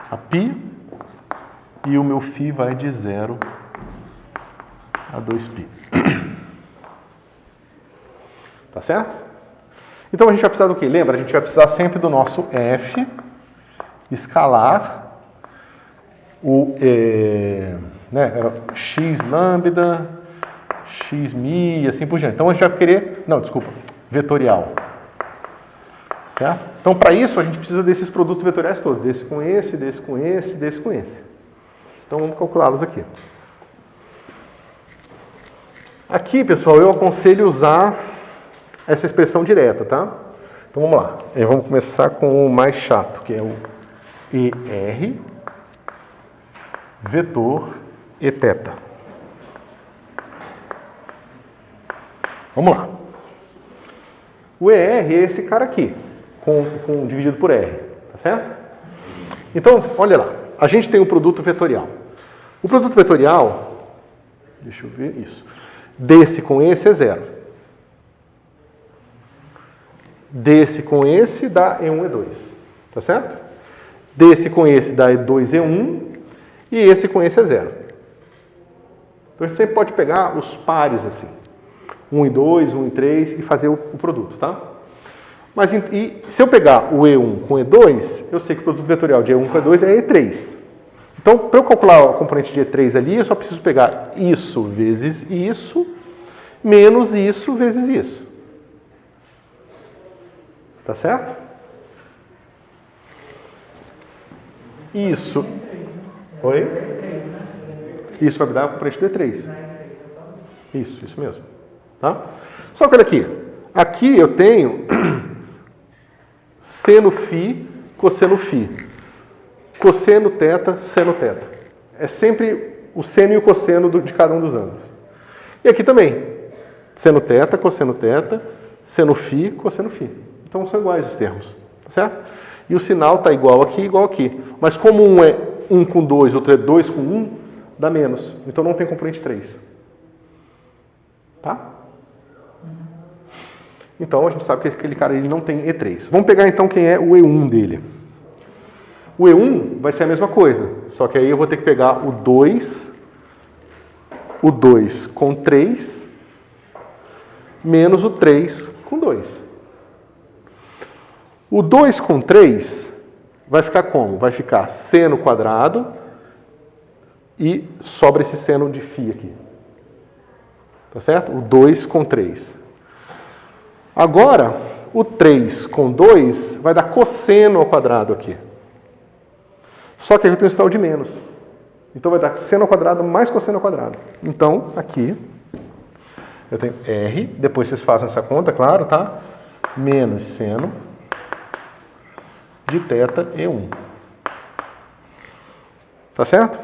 a π, e o meu φ vai de 0 a 2π. Tá certo? Então a gente vai precisar do quê? Lembra? A gente vai precisar sempre do nosso f escalar, era x lambda, x mi e assim por diante. Então a gente vai querer... Não, desculpa. Vetorial. Certo? Então para isso a gente precisa desses produtos vetoriais todos. Desse com esse, desse com esse, desse com esse. Então vamos calculá-los aqui. Aqui, pessoal, eu aconselho usar essa expressão direta, tá? Então vamos lá. Vamos começar com o mais chato, que é o ER vetor Eθ. Vamos lá. O ER é esse cara aqui, dividido por R, tá certo? Então, olha lá. A gente tem um produto vetorial. O produto vetorial, deixa eu ver isso, desse com esse é 0. Desse com esse dá E1, E2. Tá certo? Desse com esse dá E2, E1. E esse com esse é 0. Então a gente sempre pode pegar os pares assim. 1 e 2, 1 e 3 e fazer o produto, tá? Mas se eu pegar o E1 com E2, eu sei que o produto vetorial de E1 com E2 é E3. Então, para eu calcular a componente de E3 ali, eu só preciso pegar isso vezes isso, menos isso vezes isso. Tá certo? Isso. Oi? Isso vai me dar a componente de E3. Isso mesmo. Tá? Só que olha aqui. Aqui eu tenho seno φ, cosseno φ. Cosseno θ, seno θ. É sempre o seno e o cosseno de cada um dos ângulos. E aqui também. Seno θ, cosseno θ, seno φ, cosseno φ. Então são iguais os termos. Tá certo? E o sinal está igual aqui e igual aqui. Mas como um é 1 com 2, outro é 2 com 1, dá menos. Então não tem componente 3. Tá? Então a gente sabe que aquele cara ele não tem E3. Vamos pegar então quem é o E1 dele. O E1 vai ser a mesma coisa, só que aí eu vou ter que pegar o 2 com 3, menos o 3 com 2. O 2 com 3 vai ficar como? Vai ficar seno quadrado e sobra esse seno de φ aqui. Tá certo? O 2 com 3. Agora, o 3 com 2 vai dar cosseno ao quadrado aqui. Só que aqui eu tenho um sinal de menos. Então vai dar seno ao quadrado mais cosseno ao quadrado. Então, aqui, eu tenho R, depois vocês fazem essa conta, claro, tá? Menos seno de θ E1. Tá certo?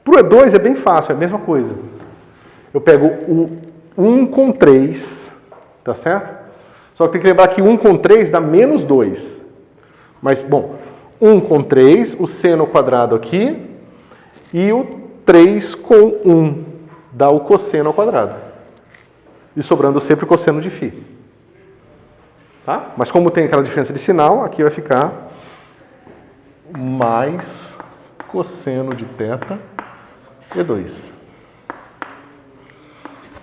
Para o E2 é bem fácil, é a mesma coisa. Eu pego o 1 com 3, tá certo? Só que tem que lembrar que 1 com 3 dá menos 2. Mas, bom, 1 com 3, o seno ao quadrado aqui, e o 3 com 1 dá o cosseno ao quadrado. E sobrando sempre o cosseno de φ. Tá? Mas como tem aquela diferença de sinal, aqui vai ficar mais cosseno de θ E2.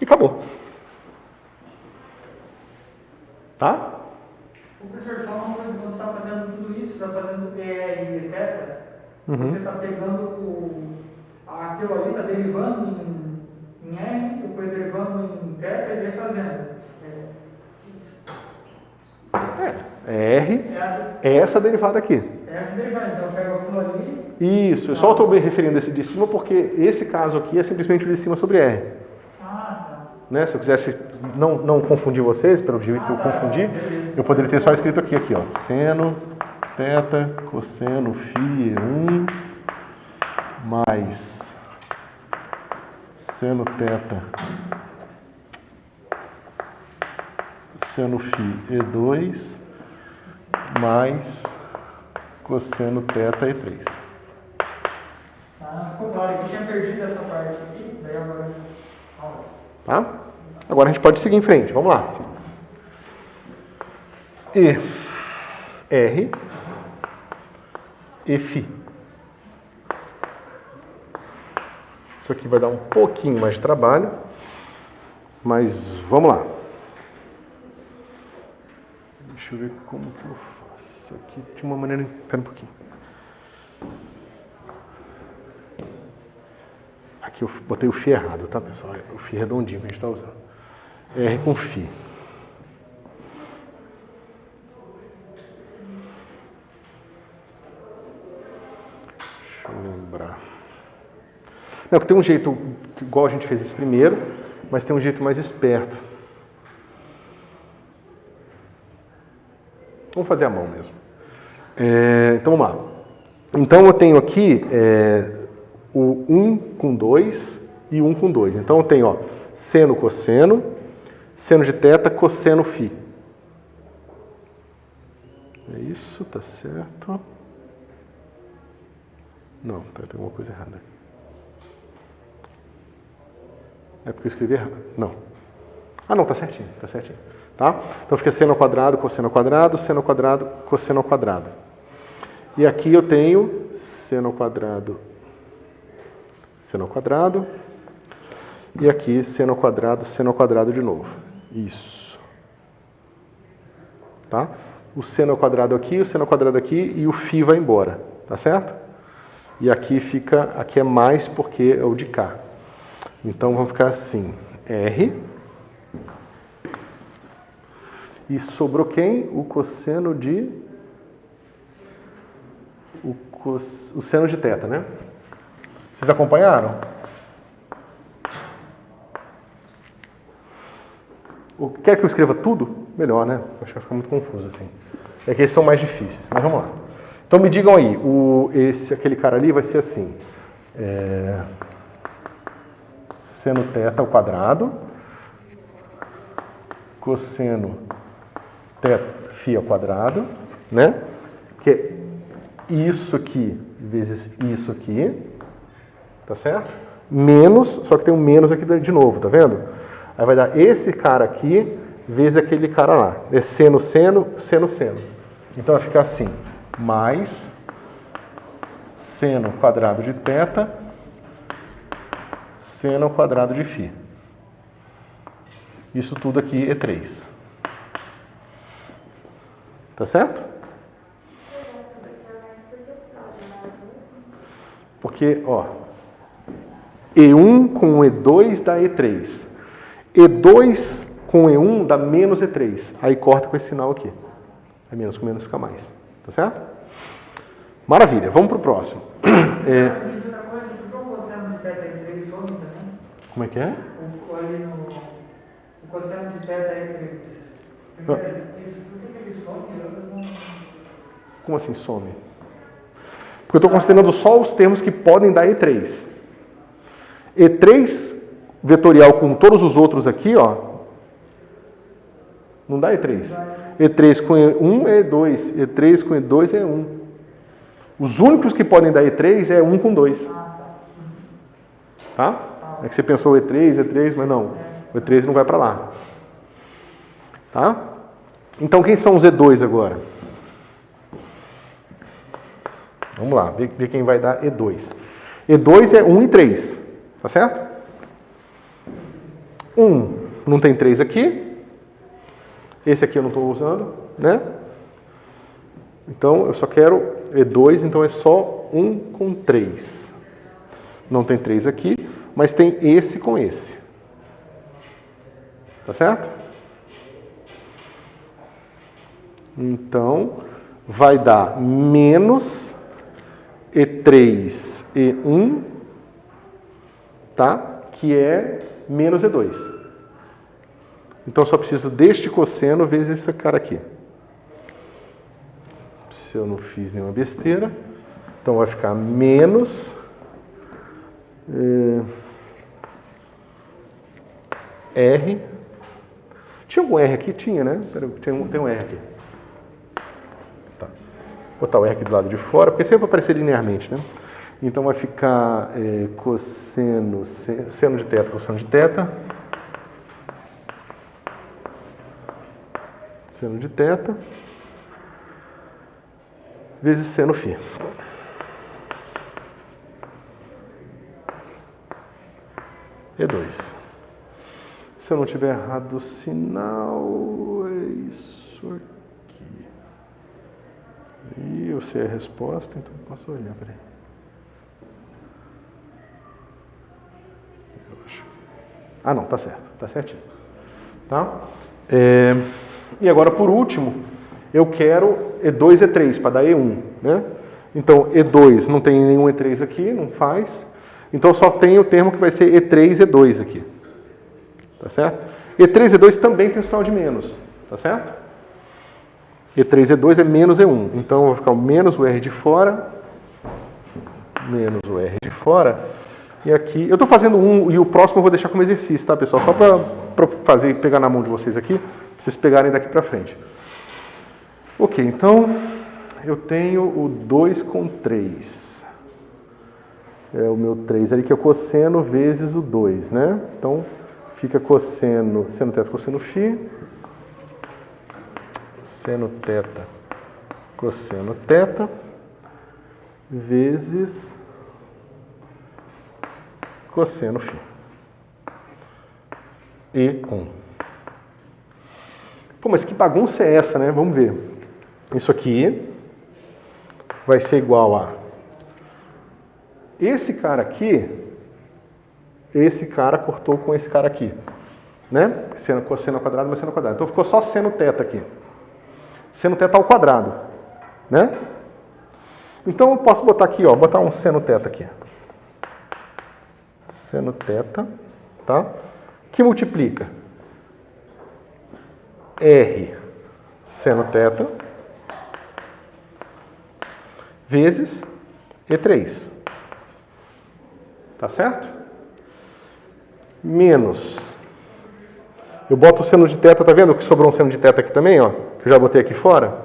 E acabou. Tá? O professor, só uma coisa, quando você está fazendo tudo isso, você está fazendo E e θ, você está pegando aquilo ali, está derivando em R, depois derivando em θ e vai fazendo. R é essa derivada aqui. Essa derivada, então eu pego aquilo ali. Isso, eu só estou me referindo a esse de cima porque esse caso aqui é simplesmente o de cima sobre R. Tá. Né? Se eu quisesse não confundir vocês, pelo visto eu confundi, eu poderia ter só escrito aqui, ó, seno, θ, cosseno, φ, E1, mais seno θ, seno φ, E2, mais cosseno θ, E3. Ficou claro que eu tinha perdido essa parte aqui, daí agora. Tá? Agora a gente pode seguir em frente, vamos lá. E, R, e φ. Isso aqui vai dar um pouquinho mais de trabalho, mas vamos lá. Deixa eu ver como que eu faço aqui. Tinha uma maneira... Espera um pouquinho. Aqui eu botei o φ errado, tá, pessoal? É o φ redondinho que a gente está usando. R com φ. Deixa eu lembrar. Não, que tem um jeito igual a gente fez esse primeiro, mas tem um jeito mais esperto. Vamos fazer a mão mesmo. Então vamos lá. Então eu tenho aqui o 1 com 2 e 1 com 2. Então eu tenho, ó, seno, cosseno, seno de θ, cosseno φ. É isso, tá certo? Não, tem alguma coisa errada. É porque eu escrevi errado. Não. Ah, não, tá certinho, tá certinho. Tá? Então fica seno ao quadrado, cosseno ao quadrado, seno ao quadrado, cosseno ao quadrado. E aqui eu tenho seno ao quadrado, seno ao quadrado. E aqui seno ao quadrado de novo. Isso. Tá? O seno ao quadrado aqui, o seno ao quadrado aqui e o φ vai embora. Tá certo? E aqui fica, aqui é mais porque é o de cá. Então vamos ficar assim. R. E sobrou quem? O cosseno de... O seno de θ, né? Vocês acompanharam? Quer que eu escreva tudo? Melhor, né? Acho que vai ficar muito confuso assim. É que esses são mais difíceis, mas vamos lá. Então me digam aí, aquele cara ali vai ser assim. Seno θ ao quadrado, cosseno φ ao quadrado, né? Que é isso aqui vezes isso aqui, tá certo? Menos, só que tem um menos aqui de novo, tá vendo? Aí vai dar esse cara aqui vezes aquele cara lá. É seno, seno, seno, seno. Então vai ficar assim, mais seno quadrado de θ, seno ao quadrado de φ. Isso tudo aqui é 3. Tá certo? Porque, ó, E1 com E2 dá E3. E2 com E1 dá menos E3. Aí corta com esse sinal aqui. Aí menos com menos fica mais. Tá certo? Maravilha. Vamos para o próximo. Como é que é? O cosseno de θ é por que ele some? Como assim some? Porque eu estou considerando só os termos que podem dar E3. E3 vetorial com todos os outros aqui, ó, não dá E3. E3 com E1 é E2. E3 com E2 é E1. Os únicos que podem dar E3 é 1 com 2. Tá? É que você pensou E3, mas não. O E3 não vai para lá. Tá? Então, quem são os E2 agora? Vamos lá, ver quem vai dar E2. E2 é 1 e 3. Tá certo? 1 não tem 3 aqui. Esse aqui eu não estou usando, né? Então, eu só quero E2, então é só 1 com 3. Não tem 3 aqui, mas tem esse com esse. Tá certo? Então, vai dar menos E3, E1, tá? Que é menos E2. Então, eu só preciso deste cosseno vezes esse cara aqui. Se eu não fiz nenhuma besteira. Então, vai ficar menos... R. Tinha algum R aqui? Tinha, né? Tem um R aqui. Tá. Vou botar o R aqui do lado de fora, porque sempre vai aparecer linearmente, né? Então vai ficar cosseno, seno de θ, cosseno de θ. Seno de θ. Vezes seno φ. E2. Se eu não tiver errado o sinal, é isso aqui. E eu sei a resposta, então eu posso olhar. Peraí. Ah, não, tá certo. Tá certinho. Tá? E agora, por último, eu quero E2 e E3 para dar E1. Né? Então, E2 não tem nenhum E3 aqui, não faz. Então, só tem o termo que vai ser E3 e E2 aqui. Tá certo? E3 e E2 também tem o sinal de menos. Tá certo? E3 e E2 é menos E1. Então, eu vou ficar o menos o R de fora. Menos o R de fora. E aqui... Eu estou fazendo um e o próximo eu vou deixar como exercício, tá, pessoal? Só para fazer, pegar na mão de vocês aqui. Pra vocês pegarem daqui para frente. Ok, então... Eu tenho o 2 com 3. É o meu 3 ali, que é o cosseno vezes o 2, né? Então, fica cosseno, seno θ, cosseno φ. Seno θ, cosseno θ. Vezes cosseno φ. E1. Pô, mas que bagunça é essa, né? Vamos ver. Isso aqui vai ser igual a... Esse cara aqui, esse cara cortou com esse cara aqui, né? Cosseno ao quadrado mais seno ao quadrado. Então ficou só seno θ aqui. Seno θ ao quadrado, né? Então eu posso botar aqui, ó, botar um seno θ aqui. Seno θ, tá? Que multiplica R seno θ vezes E3. Tá certo? Menos. Eu boto o seno de θ, tá vendo que sobrou um seno de θ aqui também, ó? Que eu já botei aqui fora.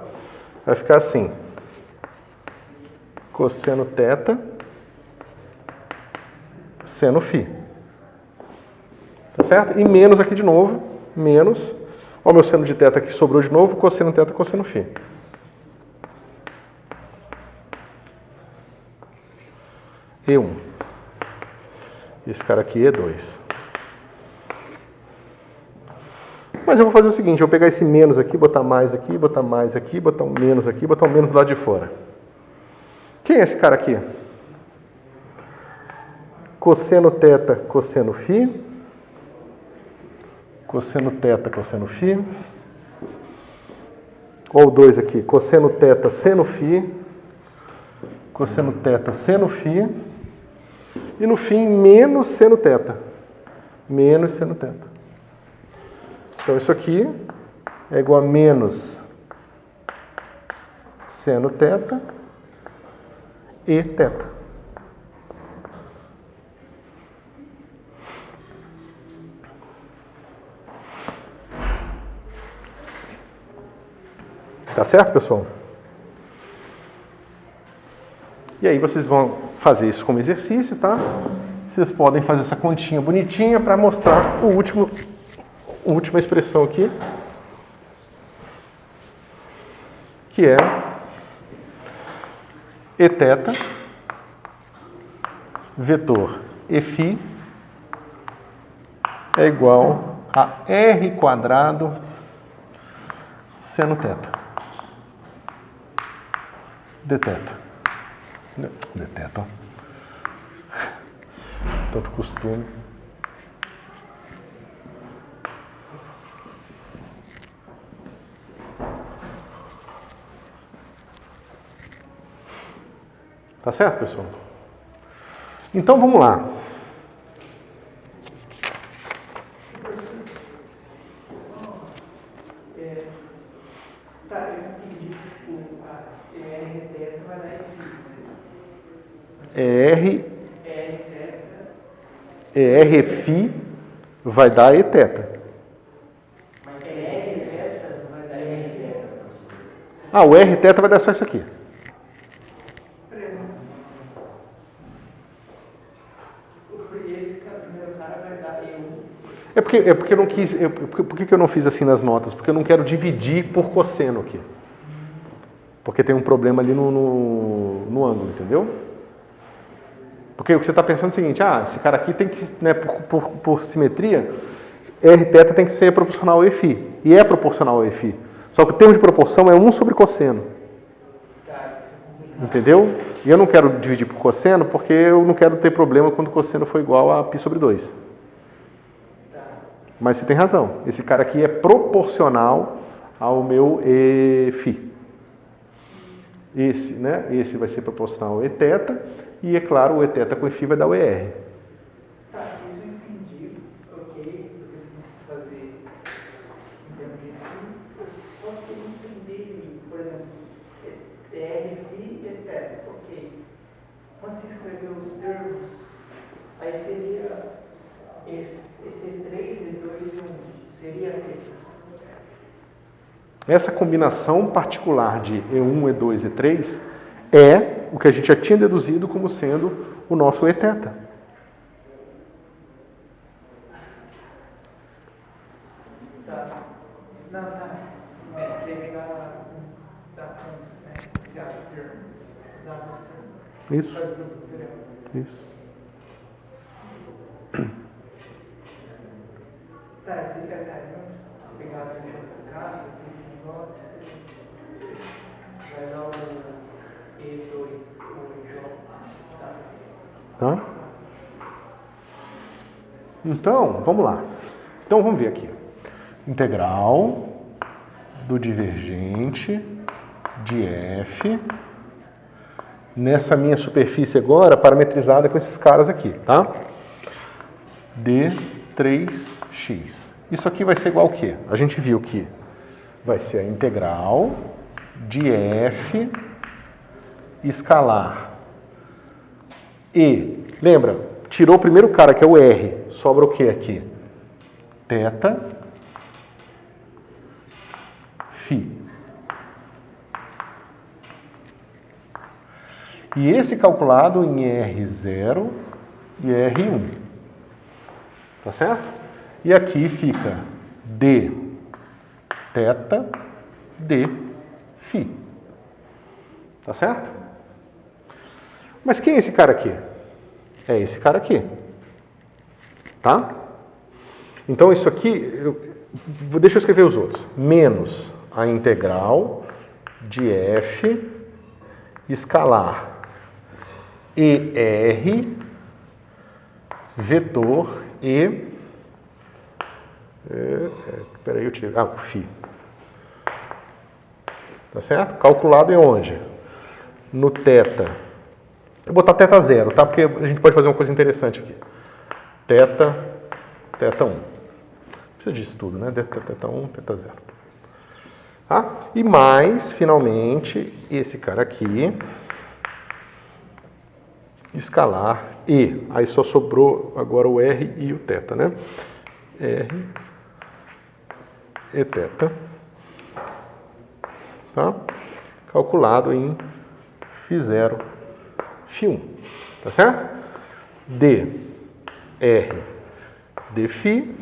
Vai ficar assim. Cosseno θ, seno φ. Tá certo? E menos aqui de novo. Menos. Ó, o meu seno de θ aqui sobrou de novo. Cosseno θ, cosseno φ. E1. Esse cara aqui é 2. Mas eu vou fazer o seguinte, eu vou pegar esse menos aqui, botar mais aqui, botar mais aqui, botar um menos aqui, botar um menos do lado de fora. Quem é esse cara aqui? Cosseno θ, cosseno φ, cosseno θ, cosseno φ. Ou o 2 aqui, cosseno θ, seno φ. Cosseno θ, seno φ. E no fim, menos seno θ. Menos seno θ. Então, isso aqui é igual a menos seno θ e θ. Tá certo, pessoal? E aí vocês vão fazer isso como exercício, tá? Vocês podem fazer essa continha bonitinha para mostrar a última expressão aqui, que é Eθ vetor Eφ é igual a R quadrado seno θ. Dθ. Dθ, ó. Tanto costume. Tá certo, pessoal? Então, vamos lá. Rφ vai dar Eθ. Ah, o Rθ vai dar só isso aqui. É porque eu não quis. Por que eu não fiz assim nas notas? Porque eu não quero dividir por cosseno aqui. Porque tem um problema ali no ângulo, entendeu? Porque o que você está pensando é o seguinte, esse cara aqui tem que, né, por simetria, Rθ tem que ser proporcional ao Eφ. E é proporcional ao Eφ. Só que o termo de proporção é 1 sobre cosseno. Entendeu? E eu não quero dividir por cosseno porque eu não quero ter problema quando o cosseno for igual a π sobre 2. Mas você tem razão. Esse cara aqui é proporcional ao meu Eφ. Esse, né? Esse vai ser proporcional ao Eθ. E, é claro, o Eθ com Eφ vai dar o ER. Tá, isso eu entendi. Ok, eu preciso fazer em termos de Φ. Eu só queria entender, por exemplo, Rφ e Eθ. Ok. Quando você escreveu os termos, aí seria esse 3, E2 e 1. Seria aquele. Essa combinação particular de E1, E2 e E3 é o que a gente já tinha deduzido como sendo o nosso Eθ. Tá. Não, tá. Você pegar Isso. Isso. Tá, você quer pegar a casa, esse negócio, vai dar o E2, o João, Tá? Então, vamos lá. Então, vamos ver aqui. Integral do divergente de f nessa minha superfície agora parametrizada com esses caras aqui, tá? D3x. Isso aqui vai ser igual ao quê? A gente viu que vai ser a integral de f escalar e, lembra, tirou o primeiro cara que é o r, sobra o que aqui? Θ φ. E esse calculado em R0 e R1. Tá certo? E aqui fica d θ d φ. Tá certo? Mas quem é esse cara aqui? É esse cara aqui. Tá? Então isso aqui, deixa eu escrever os outros. Menos a integral de f escalar ER vetor E Peraí, eu tirei. Φ. Tá certo? Calculado em onde? No θ. Vou botar θ 0, tá? Porque a gente pode fazer uma coisa interessante aqui. θ 1. Não precisa disso tudo, né? θ 1, θ 0. Tá? E mais, finalmente, esse cara aqui, escalar E. Aí só sobrou agora o R e o θ, né? R e θ. Tá? Calculado em Φ0, Φ1. Tá certo? D, R, dφ,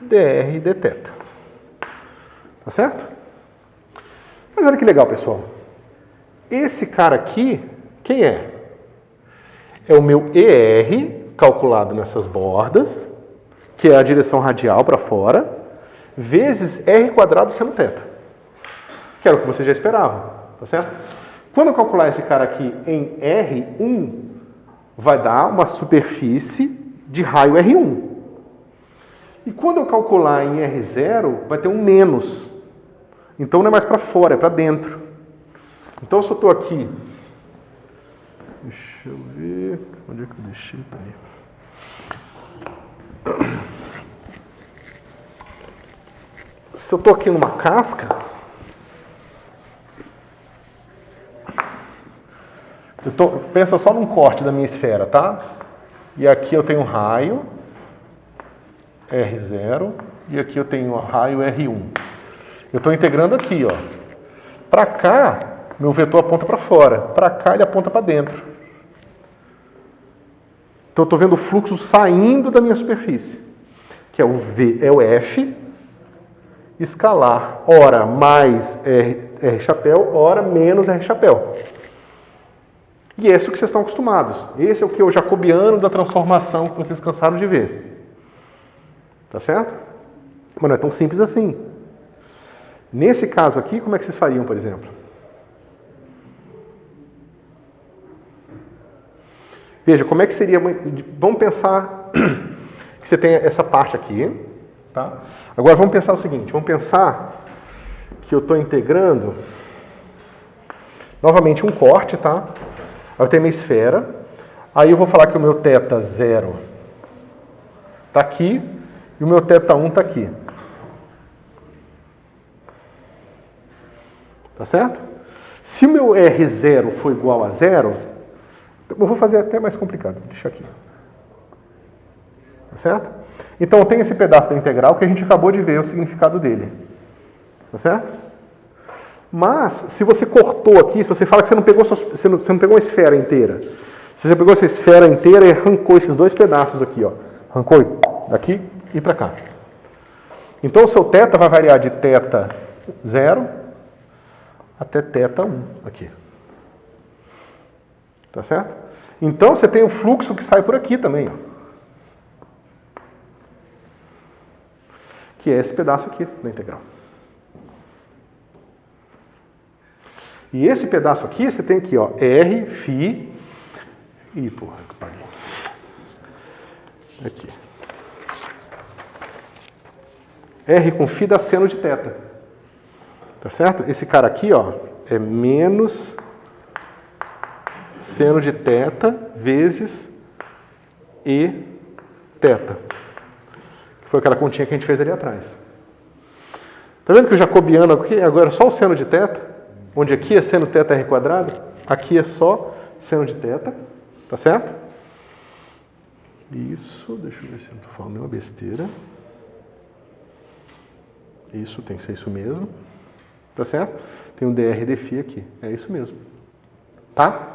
dr, dθ. Tá certo? Mas olha que legal, pessoal. Esse cara aqui, quem é? É o meu ER, calculado nessas bordas, que é a direção radial para fora, vezes R² seno θ. Que era o que você já esperava, tá certo? Quando eu calcular esse cara aqui em R1, vai dar uma superfície de raio R1. E quando eu calcular em R0, vai ter um menos. Então não é mais para fora, é para dentro. Então se eu estou aqui... Deixa eu ver... Onde é que eu deixei? Se eu estou aqui numa casca... Pensa só num corte da minha esfera, tá? E aqui eu tenho raio R0 e aqui eu tenho raio R1. Eu estou integrando aqui, ó. Para cá, meu vetor aponta para fora. Para cá, ele aponta para dentro. Então, eu estou vendo o fluxo saindo da minha superfície, que é o V, é o F, escalar, ora mais R chapéu, ora menos R chapéu. E esse é o que vocês estão acostumados. Esse é o que é o jacobiano da transformação que vocês cansaram de ver. Tá certo? Mas não é tão simples assim. Nesse caso aqui, como é que vocês fariam, por exemplo? Veja, como é que seria... Vamos pensar que você tem essa parte aqui. Tá? Agora vamos pensar o seguinte. Vamos pensar que eu estou integrando novamente um corte, tá? Aí eu tenho minha esfera. Aí eu vou falar que o meu θ 0 está aqui e o meu θ 1 está aqui. Tá certo? Se o meu R0 for igual a 0, eu vou fazer até mais complicado. Deixa aqui. Tá certo? Então, tem esse pedaço da integral que a gente acabou de ver o significado dele. Tá certo? Mas, se você cortou aqui, se você fala que você não pegou uma esfera inteira, se você pegou essa esfera inteira e arrancou esses dois pedaços aqui, ó, arrancou daqui e para cá. Então, o seu θ vai variar de θ 0 até θ 1 aqui. Tá certo? Então, você tem o fluxo que sai por aqui também, ó. Que é esse pedaço aqui da integral. E esse pedaço aqui, você tem aqui, ó, R, Φ... Ih, porra, que paguei. Aqui. R com Φ dá seno de θ. Tá certo? Esse cara aqui, ó, é menos seno de θ vezes E θ. Que foi aquela continha que a gente fez ali atrás. Tá vendo que o jacobiano aqui agora é só o seno de θ? Onde aqui é seno θ R², aqui é só seno de θ. Tá certo? Isso, deixa eu ver se eu não estou falando nenhuma besteira. Isso, tem que ser isso mesmo. Tá certo? Tem um dr dφ aqui. É isso mesmo. Tá?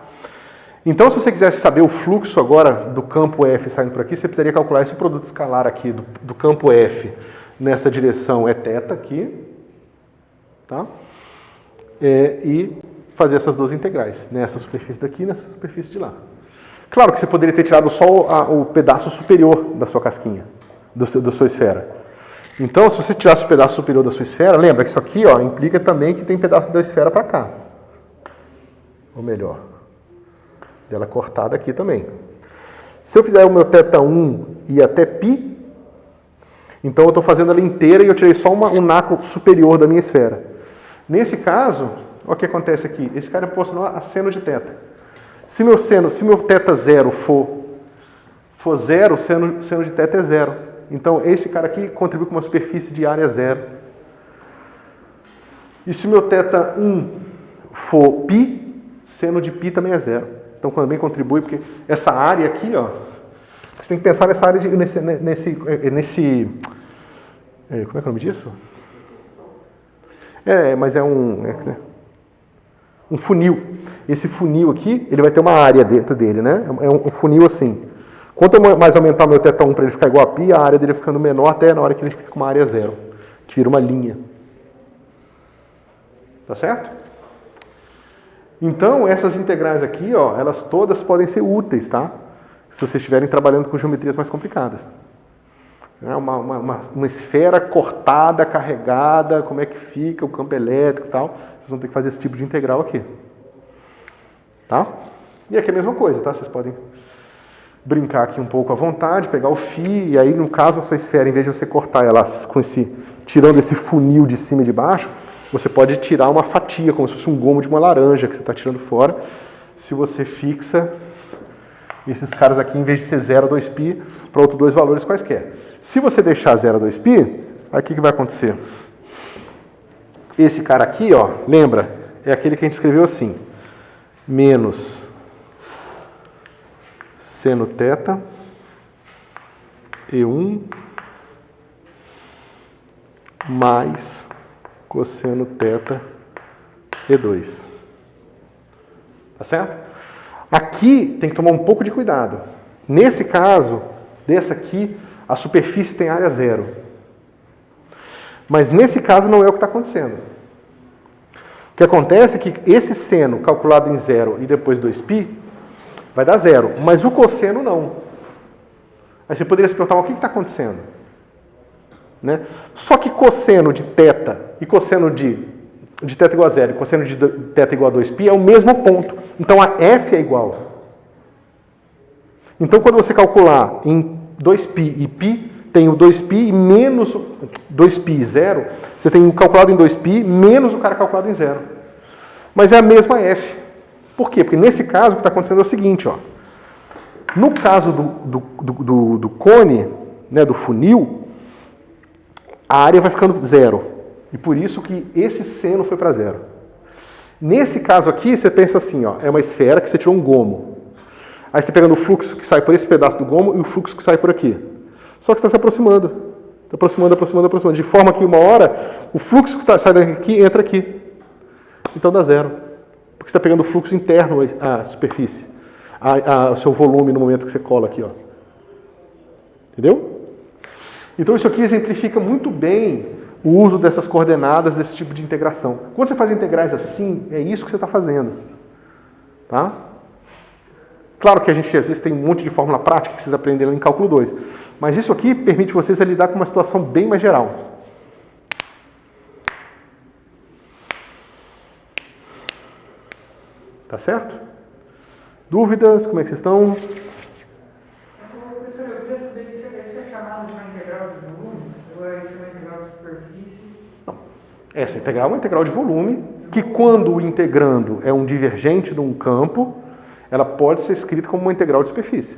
Então, se você quisesse saber o fluxo agora do campo F saindo por aqui, você precisaria calcular esse produto escalar aqui do campo F nessa direção é θ aqui. Tá? E fazer essas duas integrais. Nessa superfície daqui e nessa superfície de lá. Claro que você poderia ter tirado só o pedaço superior da sua casquinha, da sua esfera. Então, se você tirasse o pedaço superior da sua esfera, lembra que isso aqui, ó, implica também que tem pedaço da esfera para cá. Ou melhor, dela cortada aqui também. Se eu fizer o meu θ1 e até π, Então eu estou fazendo ela inteira e eu tirei só um naco superior da minha esfera. Nesse caso, olha o que acontece aqui. Esse cara é proporcional a seno de θ. Se meu θ zero for zero, seno de θ é zero. Então esse cara aqui contribui com uma superfície de área zero. E se meu θ1 for π, seno de π também é zero. Então também contribui, porque essa área aqui, ó, você tem que pensar nessa área, como é que é o nome disso? Mas é um funil. Esse funil aqui, ele vai ter uma área dentro dele, né? É um funil assim. Quanto mais aumentar o meu θ1 para ele ficar igual a π, a área dele ficando menor até na hora que ele fica com uma área zero, que vira uma linha. Tá certo? Então, essas integrais aqui, ó, elas todas podem ser úteis, tá? Se vocês estiverem trabalhando com geometrias mais complicadas. Uma esfera cortada, carregada, como é que fica o campo elétrico e tal. Vocês vão ter que fazer esse tipo de integral aqui. Tá? E aqui é a mesma coisa, tá? Vocês podem brincar aqui um pouco à vontade, pegar o φ, e aí, no caso, a sua esfera, em vez de você cortar ela tirando esse funil de cima e de baixo, você pode tirar uma fatia, como se fosse um gomo de uma laranja que você está tirando fora, se você fixa esses caras aqui, em vez de ser 0 a 2π, para outros dois valores quaisquer. Se você deixar 0 a 2π, aí o que vai acontecer? Esse cara aqui, ó, lembra? É aquele que a gente escreveu assim, menos seno θ E1 mais cosseno θ E2. Tá certo? Aqui tem que tomar um pouco de cuidado. Nesse caso, dessa aqui, a superfície tem área zero. Mas nesse caso não é o que está acontecendo. O que acontece é que esse seno calculado em 0 e depois 2π vai dar 0, mas o cosseno não. Aí você poderia se perguntar, o que está acontecendo? Né? Só que cosseno de θ e cosseno de θ igual a 0 e cosseno de θ igual a 2π é o mesmo ponto. Então a f é igual. Então quando você calcular em 2π e π, tem o 2π menos 2π e 0, você tem o calculado em 2π menos o cara calculado em 0. Mas é a mesma f. Por quê? Porque nesse caso o que está acontecendo é o seguinte, ó. No caso do cone, né, do funil, a área vai ficando 0. E por isso que esse seno foi para 0. Nesse caso aqui, você pensa assim, ó, é uma esfera que você tirou um gomo. Aí você está pegando o fluxo que sai por esse pedaço do gomo e o fluxo que sai por aqui. Só que você está se aproximando. Está aproximando. De forma que uma hora, o fluxo que sai daqui entra aqui. Então dá 0. Porque você está pegando o fluxo interno à superfície. O seu volume no momento que você cola aqui, ó. Entendeu? Então isso aqui exemplifica muito bem o uso dessas coordenadas, desse tipo de integração. Quando você faz integrais assim, é isso que você está fazendo. Tá? Claro que a gente às vezes tem um monte de fórmula prática que vocês aprenderam em cálculo 2. Mas isso aqui permite vocês lidar com uma situação bem mais geral. Tá certo? Dúvidas? Como é que vocês estão? Professor, eu queria saber se isso é chamado de uma integral de volume ou é uma integral de superfície? Não. Essa integral é uma integral de volume, que quando o integrando é um divergente de um campo, ela pode ser escrita como uma integral de superfície.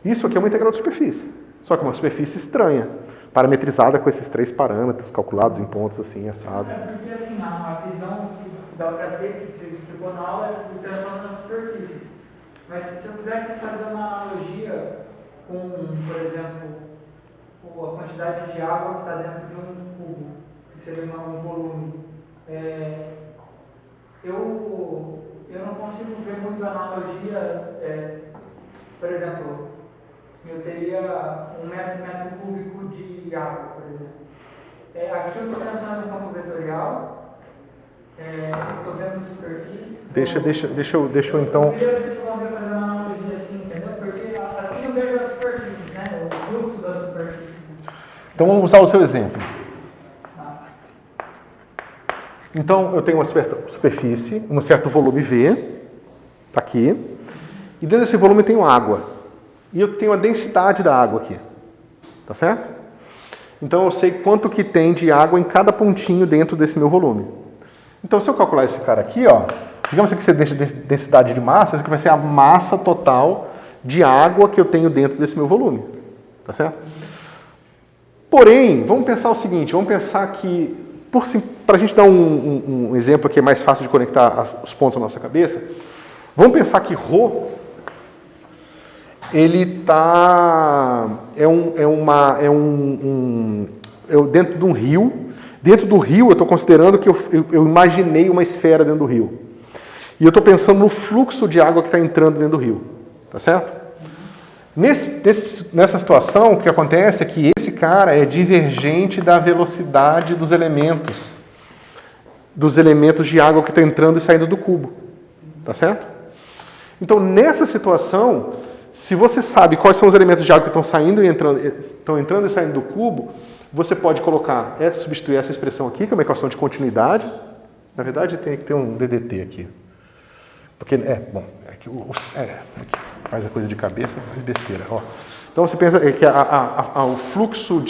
Isso aqui é uma integral de superfície, só que uma superfície estranha, parametrizada com esses 3 parâmetros calculados em pontos assim, assado. É porque assim, a visão que dá para ter, que você explicou na aula, é o transformo nas superfícies. Mas se eu quisesse fazer uma analogia com, por exemplo, a quantidade de água que está dentro de um cubo, que seria um volume, eu não consigo ver muito analogia, por exemplo, eu teria 1 metro cúbico de água, por exemplo. Aqui eu estou pensando no campo vetorial, estou vendo superfície. Deixa eu então. Eu queria ver se eu consigo fazer uma analogia assim, entendeu? Porque assim eu vejo a superfície, né? O fluxo da superfície. Então vamos usar o seu exemplo. Então eu tenho uma superfície, um certo volume V, tá aqui, e dentro desse volume eu tenho água. E eu tenho a densidade da água aqui. Tá certo? Então eu sei quanto que tem de água em cada pontinho dentro desse meu volume. Então se eu calcular esse cara aqui, ó, digamos que você deixa densidade de massa, isso aqui vai ser a massa total de água que eu tenho dentro desse meu volume. Tá certo? Porém, vamos pensar o seguinte, vamos pensar que, para a gente dar um exemplo que é mais fácil de conectar os pontos na nossa cabeça, vamos pensar que Rho, ele está dentro de um rio. Dentro do rio, eu estou considerando que eu imaginei uma esfera dentro do rio. E eu estou pensando no fluxo de água que está entrando dentro do rio. Tá certo? Nessa situação, o que acontece é que esse cara é divergente da velocidade dos elementos de água que está entrando e saindo do cubo. Tá certo? Então, nessa situação, se você sabe quais são os elementos de água que estão saindo e entrando e saindo do cubo, você pode substituir essa expressão aqui, que é uma equação de continuidade. Na verdade, tem que ter um DDT aqui. Porque, faz a coisa de cabeça, faz besteira. Ó. Então, você pensa que o fluxo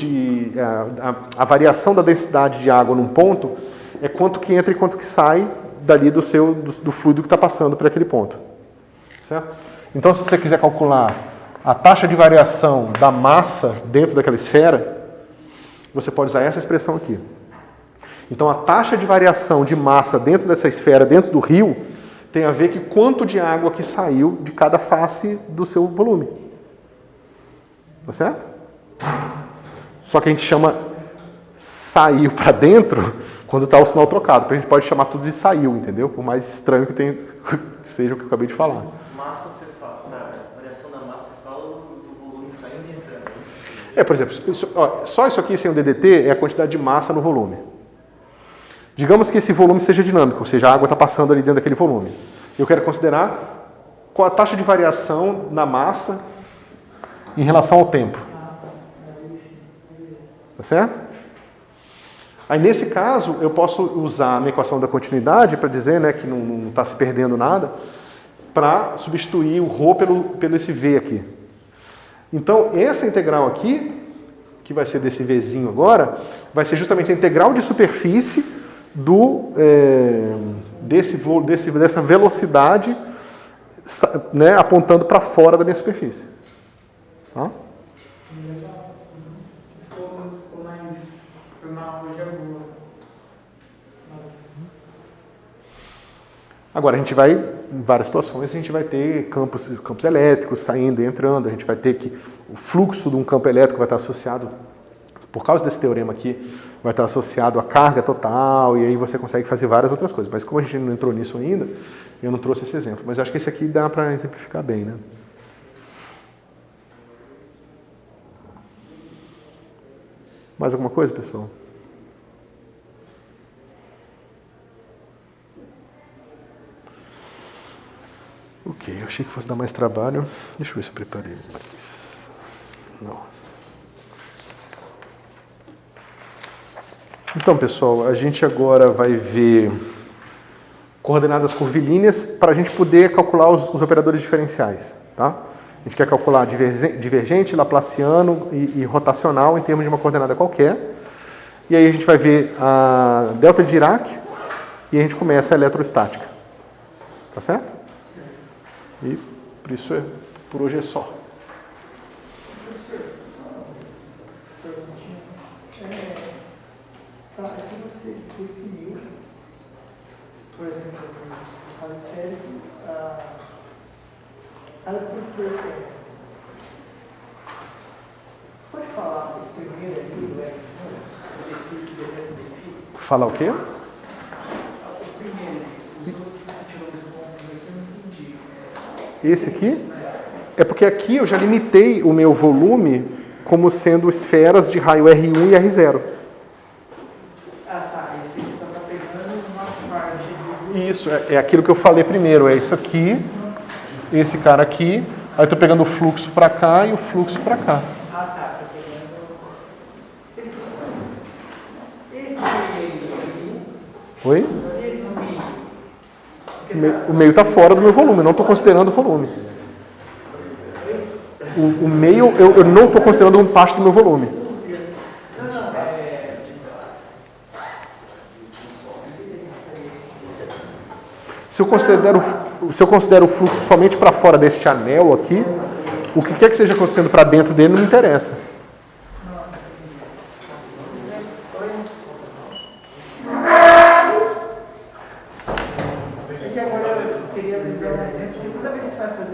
a variação da densidade de água num ponto é quanto que entra e quanto que sai dali do fluido que está passando por aquele ponto. Certo? Então, se você quiser calcular a taxa de variação da massa dentro daquela esfera, você pode usar essa expressão aqui. Então, a taxa de variação de massa dentro dessa esfera, dentro do rio, tem a ver com quanto de água que saiu de cada face do seu volume. Tá certo? Só que a gente chama saiu para dentro quando está o sinal trocado. A gente pode chamar tudo de saiu, entendeu? Por mais estranho que seja o que eu acabei de falar. Massa, você fala, da variação da massa, você fala do volume saindo e entrando. Por exemplo, só isso aqui sem o DDT é a quantidade de massa no volume. Digamos que esse volume seja dinâmico, ou seja, a água está passando ali dentro daquele volume. Eu quero considerar qual a taxa de variação na massa em relação ao tempo. Tá certo? Aí, nesse caso, eu posso usar a minha equação da continuidade para dizer, né, que não está se perdendo nada, para substituir o Rho pelo esse V aqui. Então, essa integral aqui, que vai ser desse Vzinho agora, vai ser justamente a integral de superfície dessa velocidade, né, apontando para fora da minha superfície. Tá? Agora, a gente vai, em várias situações, a gente vai ter campos elétricos saindo e entrando, a gente vai ter que o fluxo de um campo elétrico vai estar associado, por causa desse teorema aqui, vai estar associado à carga total, e aí você consegue fazer várias outras coisas. Mas como a gente não entrou nisso ainda, eu não trouxe esse exemplo. Mas eu acho que esse aqui dá para exemplificar bem, né? Mais alguma coisa, pessoal? Ok, eu achei que fosse dar mais trabalho. Deixa eu ver se eu preparei mais. Não. Então, pessoal, a gente agora vai ver coordenadas curvilíneas para a gente poder calcular os operadores diferenciais. Tá? A gente quer calcular divergente, laplaciano e rotacional em termos de uma coordenada qualquer. E aí a gente vai ver a delta de Dirac e a gente começa a eletrostática. Tá certo? E por isso, por hoje é só. Aqui você definiu, por exemplo, no caso esférico, a estrutura esférica. Pode falar o primeiro ali do Falar o quê? O primeiro, os outros que você tirou dos pontos aqui, eu não entendi. Esse aqui? É porque aqui eu já limitei o meu volume como sendo esferas de raio R1 e R0. Isso, é aquilo que eu falei primeiro, é isso aqui, esse cara aqui, aí eu estou pegando o fluxo para cá e o fluxo para cá. Tá pegando esse meio aqui. Oi? Esse meio. O meio está fora do meu volume, eu não estou considerando o volume. o meio eu não estou considerando um parte do meu volume. Se eu considero o fluxo somente para fora deste anel aqui, o que quer que seja acontecendo para dentro dele não me interessa. É que agora eu queria lembrar um exemplo que toda vez que vai fazer